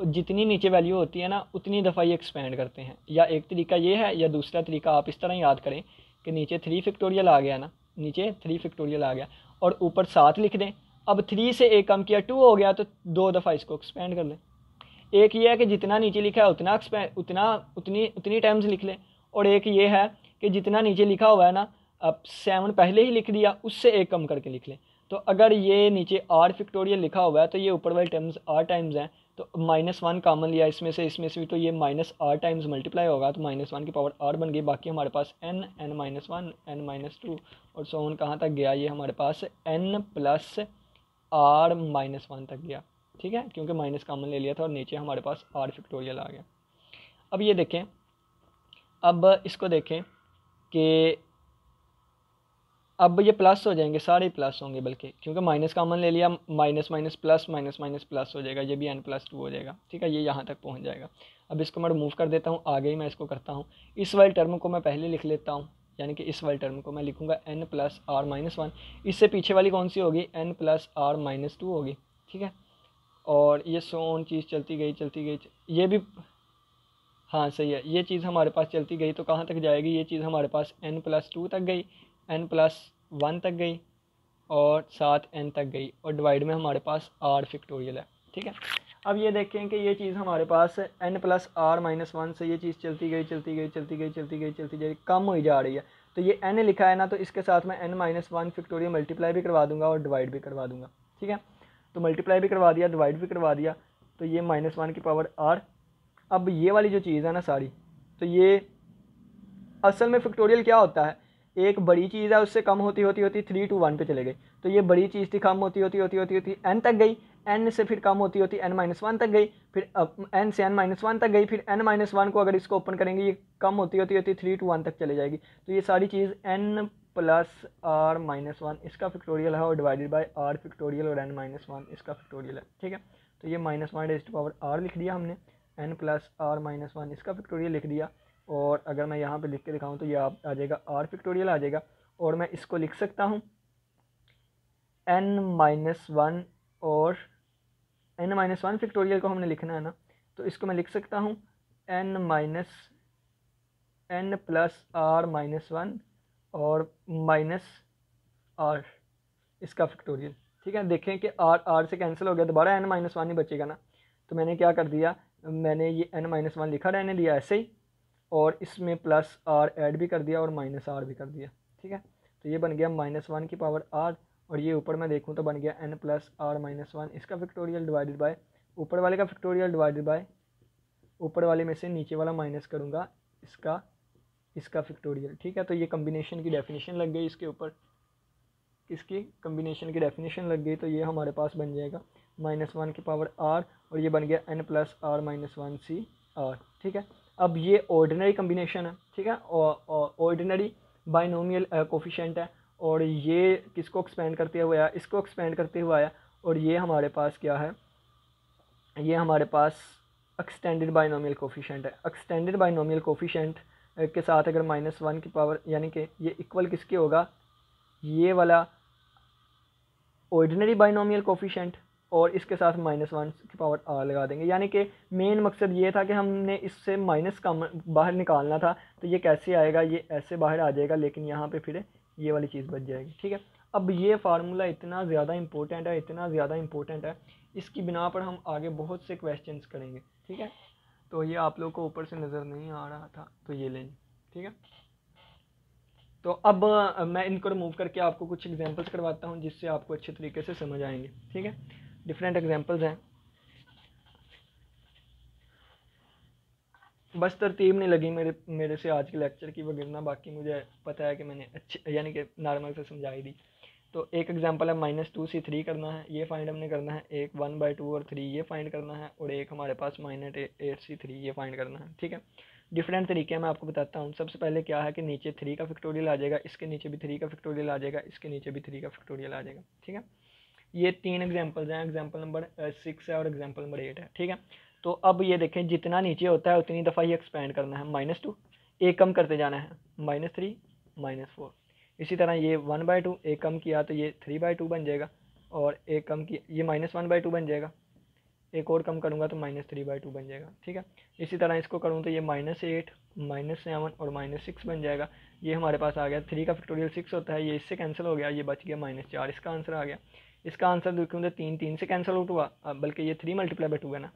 जितनी नीचे वैल्यू होती है ना उतनी दफ़ा ये एक्सपेंड करते हैं। या एक तरीका ये है, या दूसरा तरीका आप इस तरह याद करें कि नीचे 3 फैक्टोरियल आ गया ना, नीचे 3 फैक्टोरियल आ गया और ऊपर 7 लिख दें। अब 3 से एक कम किया 2 हो गया, तो 2 दफ़ा इसको एक्सपेंड कर लें। एक ये है कि जितना नीचे लिखा है उतनी टाइम्स लिख लें, और एक ये है कि जितना नीचे लिखा हुआ है ना, अब 7 पहले ही लिख दिया, उससे एक कम करके लिख लें। तो अगर ये नीचे R फैक्टोरियल लिखा हुआ है तो ये ऊपर वाले टर्म्स R टाइम्स हैं, तो -1 कॉमन लिया इसमें से भी, तो ये -R टाइम्स मल्टीप्लाई होगा, तो -1 की पावर R बन गई। बाकी हमारे पास n-1 n-2 और सो ऑन कहाँ तक गया, ये हमारे पास n+R-1 तक गया, ठीक है, क्योंकि माइनस कॉमन ले लिया था और नीचे हमारे पास R फैक्टोरियल आ गया। अब ये देखें, अब इसको देखें कि अब ये प्लस हो जाएंगे, सारे प्लस होंगे, बल्कि क्योंकि माइनस कॉमन ले लिया, minus minus plus, minus minus plus हो जाएगा, ये भी n+2 हो जाएगा। ठीक है, ये यहाँ तक पहुँच जाएगा। अब इसको मैं रिमूव कर देता हूँ, आगे ही मैं इसको करता हूँ। इस वाली टर्म को मैं पहले लिख लेता हूँ, यानी कि इस वाली टर्म को मैं लिखूँगा n+r-1। इससे पीछे वाली कौन सी होगी, n+r-2 होगी। ठीक है, और ये सोन चीज़ चलती गई, ये भी हाँ सही है, ये चीज़ हमारे पास चलती गई तो कहाँ तक जाएगी, ये चीज़ हमारे पास n+2 तक गई, n+1 तक गई, और साथ n तक गई, और डिवाइड में हमारे पास r फैक्टोरियल है। ठीक है, अब ये देखें कि ये चीज़ हमारे पास n+r-1 से ये चीज़ चलती गई, कम हुई जा रही है। तो ये n लिखा है ना, तो इसके साथ मैं n-1 फैक्टोरियल मल्टीप्लाई भी करवा दूंगा और डिवाइड भी करवा दूंगा। ठीक है, तो मल्टीप्लाई भी करवा दिया, डिवाइड भी करवा दिया, तो ये -1 की पावर r। अब ये वाली जो चीज़ है ना सारी, तो ये असल में फैक्टोरियल क्या होता है, एक बड़ी चीज़ है, उससे कम होती 3 to 1 पे चले गए, तो ये बड़ी चीज़ थी, कम होती n तक गई, n से फिर कम होती n-1 तक गई, फिर n से n-1 तक गई, फिर n-1 को अगर इसको ओपन करेंगे ये कम होती 3 to 1 तक चले जाएगी। तो ये सारी चीज़ n+r-1 इसका फैक्टोरियल है, और डिवाइडेड बाय r फैक्टोरियल और n-1 इसका फैक्टोरियल है। ठीक है, तो ये -1r लिख दिया हमने, n+r-1 इसका फैक्टोरियल लिख दिया, और अगर मैं यहाँ पे लिख के दिखाऊँ तो ये आ जाएगा r फैक्टोरियल आ जाएगा, और मैं इसको लिख सकता हूँ n-1, और n-1 फैक्टोरियल को हमने लिखना है ना, तो इसको मैं लिख सकता हूँ n+r-1 और -r इसका फैक्टोरियल। ठीक है, देखें कि r से कैंसिल हो गया, दोबारा n-1 ही बचेगा ना, तो मैंने क्या कर दिया, मैंने ये n-1 लिखा रहने दिया ऐसे ही, और इसमें +r ऐड भी कर दिया और -r भी कर दिया। ठीक है, तो ये बन गया -1 की पावर r, और ये ऊपर मैं देखूँ तो बन गया n+r-1 इसका फैक्टोरियल डिवाइडेड बाय ऊपर वाले का फैक्टोरियल डिवाइडेड बाय ऊपर वाले में से नीचे वाला माइनस करूँगा इसका फैक्टोरियल। ठीक है, तो ये कम्बिनेशन की डेफिनेशन लग गई, इसके ऊपर किसकी कम्बिनेशन की डेफिनेशन लग गई, तो ये हमारे पास बन जाएगा -1 की पावर r, और ये बन गया n+r-1c r। ठीक है, अब ये ऑर्डिनरी कम्बिनेशन है। ठीक है, ऑर्डिनरी बाइनोमियल कोफिशिएंट है, और ये किसको एक्सपेंड करते हुए आया, इसको एक्सपेंड करते हुए आया, और ये हमारे पास क्या है, ये हमारे पास एक्सटेंडेड बाइनोमियल कोफिशिएंट है। एक्सटेंडेड बाइनोमियल कोफिशिएंट के साथ अगर -1 की पावर, यानी कि ये इक्वल किसके होगा, ये वाला ऑर्डिनरी बाइनोमियल कोफिशिएंट, और इसके साथ -1 की पावर r लगा देंगे। यानी कि मेन मकसद ये था कि हमने इससे माइनस का बाहर निकालना था, तो ये कैसे आएगा, ये ऐसे बाहर आ जाएगा, लेकिन यहाँ पे फिर ये वाली चीज़ बच जाएगी। ठीक है, अब ये फार्मूला इतना ज़्यादा इंपॉर्टेंट है, इसकी बिना पर हम आगे बहुत से क्वेश्चंस करेंगे। ठीक है, तो ये आप लोग को ऊपर से नज़र नहीं आ रहा था, तो ये लें। ठीक है, तो अब मैं इनको रिमूव करके आपको कुछ एग्जांपल्स करवाता हूँ, जिससे आपको अच्छे तरीके से समझ आएंगे। ठीक है, डिफरेंट एग्जांपल्स हैं, बस तरतीब नहीं लगी मेरे से आज के लेक्चर की, वगैरह बाकी मुझे पता है कि मैंने अच्छे यानी कि नॉर्मल से समझाई दी। तो एक एग्जांपल है -2c3 करना है, ये फाइंड हमने करना है, एक 1/2 और 3 ये फाइंड करना है, और एक हमारे पास -8c3 ये फाइंड करना है। ठीक है, डिफरेंट तरीके मैं आपको बताता हूँ। सबसे पहले क्या है कि नीचे 3 का फैक्टोरियल आ जाएगा, इसके नीचे भी 3 का फैक्टोरियल आ जाएगा, इसके नीचे भी 3 का फैक्टोरियल आ जाएगा। ठीक है, ये 3 एग्जांपल्स हैं, एग्जांपल नंबर 6 है और एग्जांपल नंबर 8 है। ठीक है, तो अब ये देखें, जितना नीचे होता है उतनी दफ़ा ही एक्सपेंड करना है, -2 एक कम करते जाना है, -3 -4। इसी तरह ये 1/2 एक कम किया तो ये 3/2 बन जाएगा, और एक कम किया ये -1/2 बन जाएगा, एक और कम करूँगा तो -3/2 बन जाएगा। ठीक है, इसी तरह इसको करूँ तो ये -8 -7 और -6 बन जाएगा। ये हमारे पास आ गया, 3 का फैक्टोरियल 6 होता है, ये इससे कैंसिल हो गया, ये बच गया -4, इसका आंसर आ गया। इसका आंसर देखूँ तो 3 से कैंसिल आउट हुआ, बल्कि ये 3 × 2 है ना,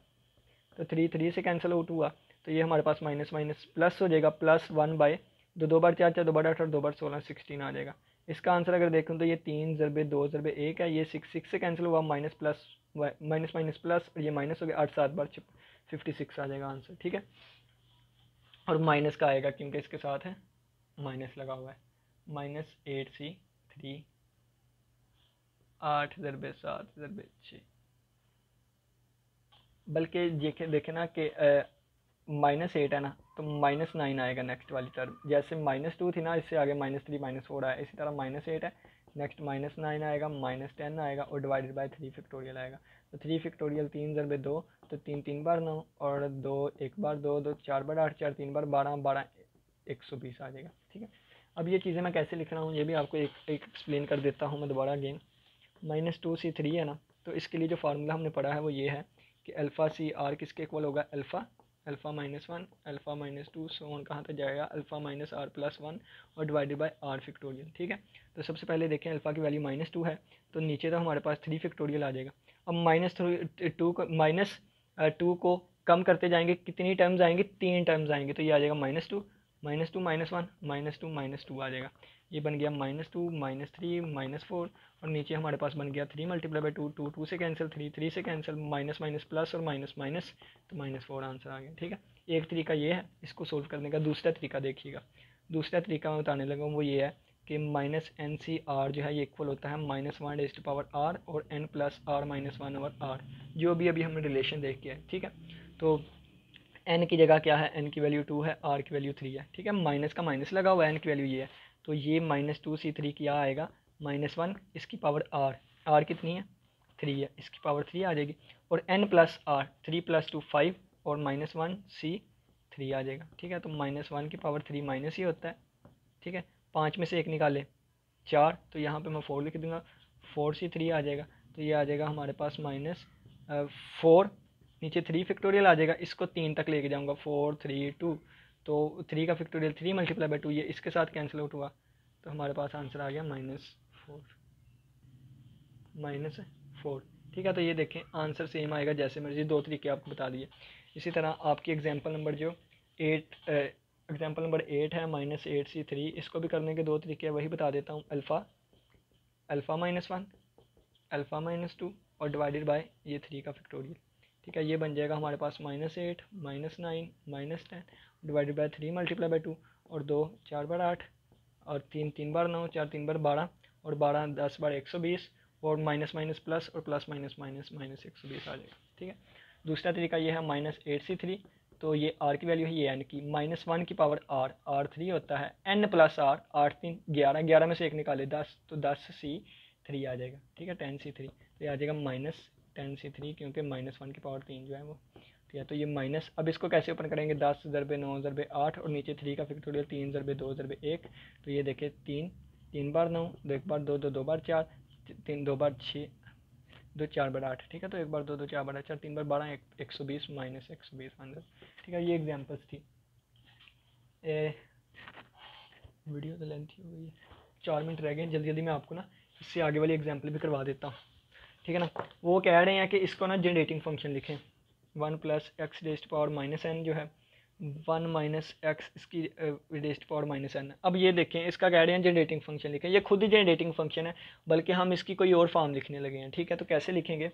तो 3 से कैंसिल आउट हुआ, तो ये हमारे पास माइनस माइनस प्लस हो जाएगा, +1/2 2 बार 4 4 2 बार 8 2 बार 16 16 आ जाएगा। इसका आंसर अगर देखूँ तो ये 3 × 2 × 1 है, ये 6 से कैंसिल हुआ, minus plus minus minus plus, और ये माइनस हो गया, 8 7 बार 56 आ जाएगा आंसर। ठीक है, और माइनस का आएगा क्योंकि इसके साथ है माइनस लगा हुआ है, -8c3 8 × 7 × 6, बल्कि देखे ना कि -8 है ना, तो -9 आएगा नेक्स्ट वाली टर्म। जैसे -2 थी ना, इससे आगे -3 -4 आया, इसी तरह -8 है, नेक्स्ट -9 आएगा, -10 आएगा और डिवाइडेड बाय 3 फैक्टोरियल आएगा। तो 3 फैक्टोरियल 3 × 2 तो 3 3 बार 9 और 2 1 बार 2 2 4 बार 8 4 3 बार 12 12 120 आ जाएगा। ठीक है, अब ये चीज़ें मैं कैसे लिख रहा हूँ ये भी आपको एक एक्सप्लेन कर देता हूँ मैं दोबारा अगेन। -2c3 है ना, तो इसके लिए जो फार्मूला हमने पढ़ा है वो ये है कि अल्फ़ा सी आर किसके इक्वल होगा, अल्फ़ा -1 अल्फ़ा -2 सो ऑन कहाँ तक जाएगा, अल्फ़ा -r+1 और डिवाइडेड बाय आर फैक्टोरियल। ठीक है, तो सबसे पहले देखें अल्फ़ा की वैल्यू -2 है, तो नीचे तो हमारे पास 3 फैक्टोरियल आ जाएगा। अब -2 को कम करते जाएंगे, कितनी टर्म्स आएंगे, 3 टर्म्स आएंगे, तो ये आ जाएगा -2 -2 -1 -2 -2 आ जाएगा। ये बन गया -2 -3 -4 और नीचे हमारे पास बन गया 3 × 2 2 2 से कैंसिल 3 3 से कैंसिल माइनस माइनस प्लस और माइनस माइनस तो -4 आंसर आ गया। ठीक है, एक तरीका ये है इसको सोल्व करने का। दूसरा तरीका देखिएगा, दूसरा तरीका मैं बताने लगा वो ये है कि -NCR जो है ये इक्वल होता है -1r और n+r-1/r, जो भी अभी हमने रिलेशन देख किया है। ठीक है, तो n की जगह क्या है, n की वैल्यू 2 है, r की वैल्यू 3 है। ठीक है, माइनस का माइनस लगा हुआ है, n की वैल्यू ये है, तो ये -2c3 क्या आएगा, -1 इसकी पावर r कितनी है, 3 है, इसकी पावर 3 आ जाएगी और n+r 3 + 2 5 और -1c3 आ जाएगा। ठीक है, तो -1 की पावर 3 माइनस ही होता है। ठीक है, 5 में से 1 निकाले 4, तो यहाँ पे मैं 4 लिख दूंगा, 4c3 आ जाएगा, तो ये आ जाएगा हमारे पास -4, नीचे 3 फैक्टोरियल आ जाएगा, इसको 3 तक लेके जाऊंगा 4 3 2, तो 3 का फैक्टोरियल 3 × 2 ये इसके साथ कैंसिल आउट हुआ, तो हमारे पास आंसर आ गया -4। ठीक है, तो ये देखें आंसर सेम आएगा जैसे मर्जी, 2 तरीके आपको बता दिए। इसी तरह आपकी एग्जांपल नंबर जो 8 एग्जांपल नंबर 8 है -8c3, इसको भी करने के 2 तरीके वही बता देता हूँ, अल्फ़ा -1 अल्फ़ा -2 और डिवाइडेड बाय ये 3 का फैक्टोरियल। ठीक है, ये बन जाएगा हमारे पास -8 -9 -10 डिवाइडेड बाय 3 × 2 और 2 4 बार 8 और 3 3 बार 9 4 3 बार 12 और 12 10 बार 120 और माइनस माइनस प्लस और प्लस माइनस माइनस माइनस 120 आ जाएगा। ठीक है, दूसरा तरीका ये है -8c3, तो ये r की वैल्यू है, ये n की, -1 की पावर r 3 होता है, n+r 8 3 11 11 में से 1 निकाले 10, तो 10c3 आ जाएगा। ठीक है, 10c3, तो ये आ जाएगा -10c3 क्योंकि -1 की पावर 3 जो है वो। ठीक है, तो ये माइनस, अब इसको कैसे ओपन करेंगे, 10 × 9 × 8 और नीचे 3 का फैक्टोरियल 3 × 2 × 1, तो ये देखिए 3 3 बार 9 2 1 बार 2 2 2 बार 4 3 2 बार 6 2 4 बार 8। ठीक है, तो 1 बार 2 2 4 बार 4 3 बार 12 120 -120 आंसर। ठीक है, ये एग्जांपल्स थी। वीडियो तो लेंथी हो गई है, 4 मिनट रह गए, जल्दी जल्दी मैं आपको ना इससे आगे वाली एग्जांपल भी करवा देता हूँ। ठीक है ना, वो कह रहे हैं कि इसको ना जनरेटिंग फंक्शन लिखें, 1 + x⁻n जो है 1 - x इसकी (-n). अब ये देखें, इसका कह रहे हैं जनरेटिंग फंक्शन लिखें, ये खुद ही जनरेटिंग फंक्शन है, बल्कि हम इसकी कोई और फॉर्म लिखने लगे हैं। ठीक है, तो कैसे लिखेंगे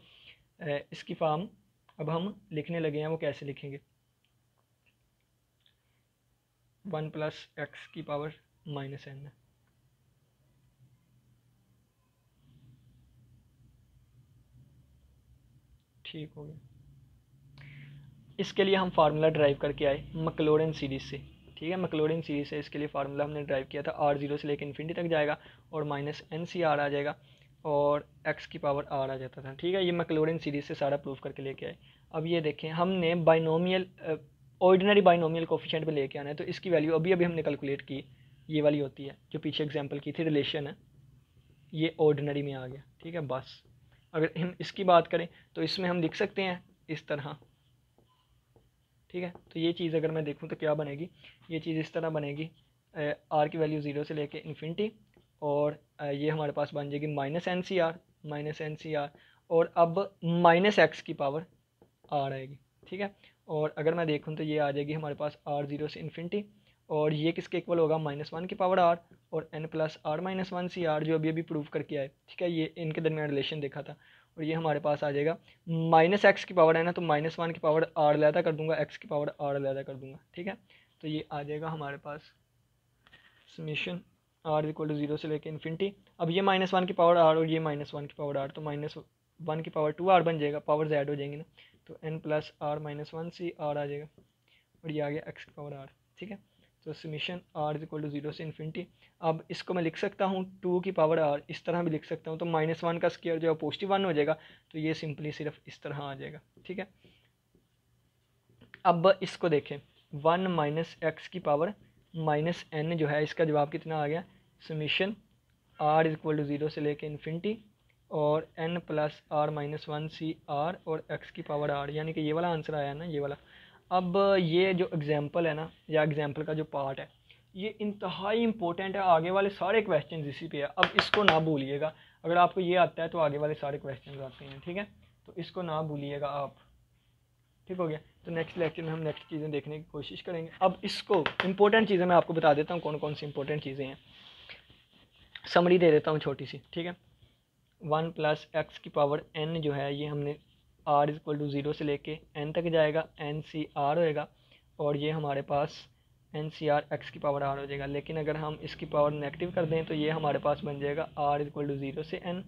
इसकी फॉर्म, अब हम लिखने लगे हैं, वो कैसे लिखेंगे, 1 + x की पावर (-n). ठीक हो गया, इसके लिए हम फार्मूला ड्राइव करके आए मैक्लॉरिन सीरीज़ से। ठीक है, मैक्लॉरिन सीरीज़ से इसके लिए फार्मूला हमने ड्राइव किया था, r0 से लेकर इन्फिनिटी तक जाएगा और -NCR आ जाएगा और x की पावर r आ जाता था। ठीक है, ये मैक्लॉरिन सीरीज़ से सारा प्रूफ करके लेके आए। अब ये देखें, हमने बाइनोमियल ऑर्डिनरी बाइनोमियल कोफिशिएंट पे लेके आना है, तो इसकी वैल्यू अभी अभी हमने कैलकुलेट की, ये वाली होती है जो पीछे एग्जाम्पल की थी, रिलेशन है, ये ऑर्डिनरी में आ गया। ठीक है, बस अगर हम इसकी बात करें तो इसमें हम लिख सकते हैं इस तरह। ठीक है, तो ये चीज़ अगर मैं देखूँ तो क्या बनेगी, ये चीज़ इस तरह बनेगी, r की वैल्यू 0 से लेके इन्फिनिटी और ये हमारे पास बन जाएगी -NCR और अब -x की पावर r आएगी। ठीक है, और अगर मैं देखूँ तो ये आ जाएगी हमारे पास r0 से इन्फिनिटी और ये किसके इक्वल होगा, -1 की पावर r और n+r-1CR जो अभी अभी प्रूव करके आए। ठीक है, ये इनके दरमियान रिलेशन देखा था और ये हमारे पास आ जाएगा -x की पावर है ना, तो -1 की पावर r अलहदा कर दूंगा, x की पावर r अलहदा कर दूंगा। ठीक है, तो ये आ जाएगा हमारे पास समीशन r = 0 से लेकर इन्फिनिटी। अब ये -1 की पावर r और ये -1 की पावर r, तो -1 की पावर 2r बन जाएगा, पावर z हो जाएंगी ना, तो n+r-1CR आ जाएगा और ये आ गया x की पावर r, ठीक है। तो summation r is equal to 0 से इन्फिनिटी। अब इसको मैं लिख सकता हूँ 2 की पावर r, इस तरह भी लिख सकता हूँ, तो -1 का स्क्वायर जो है पॉजिटिव 1 हो जाएगा, तो ये सिंपली सिर्फ इस तरह आ जाएगा, ठीक है। अब इसको देखें, 1 माइनस एक्स की पावर माइनस एन जो है, इसका जवाब कितना आ गया, summation r is equal to 0 से लेके इन्फिनिटी और n plus r minus 1 c r और x की पावर r, यानी कि ये वाला आंसर आया ना, ये वाला। अब ये जो एग्जांपल है ना, या एग्जांपल का जो पार्ट है, ये इंतहाई इंपॉर्टेंट है, आगे वाले सारे क्वेश्चन इसी पे है। अब इसको ना भूलिएगा, अगर आपको ये आता है तो आगे वाले सारे क्वेश्चन आते हैं, ठीक है। तो इसको ना भूलिएगा आप, ठीक हो गया। तो नेक्स्ट लेक्चर में हम नेक्स्ट चीज़ें देखने की कोशिश करेंगे। अब इसको इंपॉर्टेंट चीज़ें मैं आपको बता देता हूँ कौन कौन सी इंपॉर्टेंट चीज़ें हैं, समरी दे देता हूँ छोटी सी, ठीक है। 1 प्लस एक्स की पावर n जो है, ये हमने r इज इक्वल टू 0 से लेके n तक जाएगा, एन सी आर होएगा, और ये हमारे पास एन सी आर एक्स की पावर r हो जाएगा। लेकिन अगर हम इसकी पावर नेगेटिव कर दें तो ये हमारे पास बन जाएगा r इज इक्वल टू 0 से n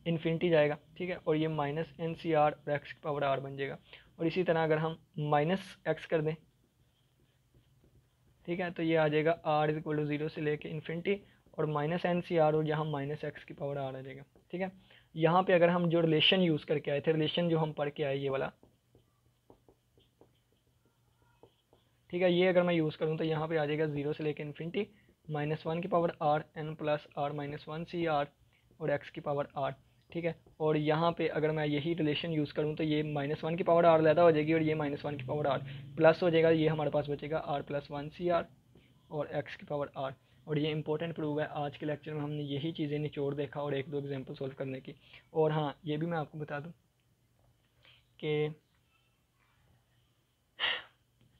इन्फिनिटी जाएगा, ठीक है, और ये माइनस एन सी आर और एक्स की पावर r बन जाएगा। और इसी तरह अगर हम माइनस एक्स कर दें, ठीक है, तो ये आ जाएगा r इज इक्वल टू 0 से लेके इन्फिनिटी और माइनस एन सी आर और यहाँ माइनस एक्स की पावर r आ जाएगा, ठीक है। यहाँ पे अगर हम जो रिलेशन यूज़ करके आए थे, रिलेशन जो हम पढ़ के आए ये वाला, ठीक है, ये अगर मैं यूज़ करूँ तो यहाँ पे आ जाएगा 0 से लेके इन्फिनिटी -1 की power r n plus r minus 1 c r और x की पावर r, ठीक है। और यहाँ पे अगर मैं यही रिलेशन यूज़ करूँ तो ये -1 की पावर r ज़्यादा हो जाएगी और ये -1 की पावर r प्लस हो जाएगा, ये हमारे पास बचेगा r प्लस 1 सी आर और x की पावर r। और ये इंपॉर्टेंट प्रूव है, आज के लेक्चर में हमने यही चीज़ें निचोड़ देखा और एक दो एग्जांपल सॉल्व करने की। और हाँ, ये भी मैं आपको बता दूं कि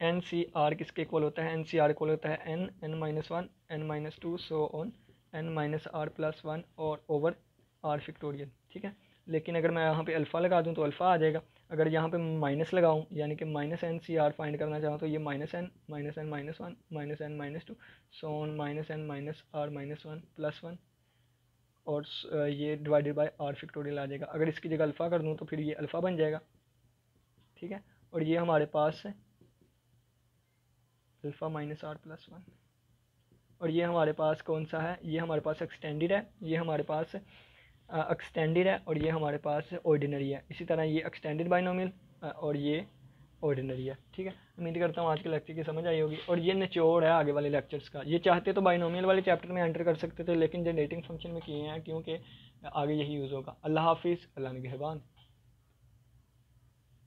एन सी आर किसके इक्वल होता है, एन सी आर इक्वल होता है n, n minus 1, n minus 2, so on, n minus r plus 1 और ओवर आर फैक्टोरियल, ठीक है। लेकिन अगर मैं यहाँ पे अल्फ़ा लगा दूँ तो अल्फ़ा आ जाएगा, अगर यहाँ पे माइनस लगाऊँ यानी कि minus n c r find करना चाहूँ तो ये minus n minus 1 minus n minus 2, so on minus n minus r minus 1 plus 1 और ये डिवाइडेड बाय आर फैक्टोरियल आ जाएगा। अगर इसकी जगह अल्फ़ा कर दूँ तो फिर ये अल्फ़ा बन जाएगा, ठीक है। और ये हमारे पास है अल्फ़ा माइनस आर प्लस 1, और ये हमारे पास कौन सा है, ये हमारे पास एक्सटेंडेड है, ये हमारे पास एक्सटेंडेड है और ये हमारे पास ऑर्डिनरी है। इसी तरह ये एक्सटेंडेड बाइनोमियल और ये ऑर्डिनरी है, ठीक है। उम्मीद करता हूँ आज के लेक्चर की समझ आई होगी। और ये निचोड़ है आगे वाले लेक्चर्स का, ये चाहते तो बाइनोमियल वाले चैप्टर में एंटर कर सकते थे, लेकिन जनरेटिंग फंक्शन में किए हैं क्योंकि आगे यही यूज़ होगा। अल्लाह हाफिज़, अल्लाह निगहबान।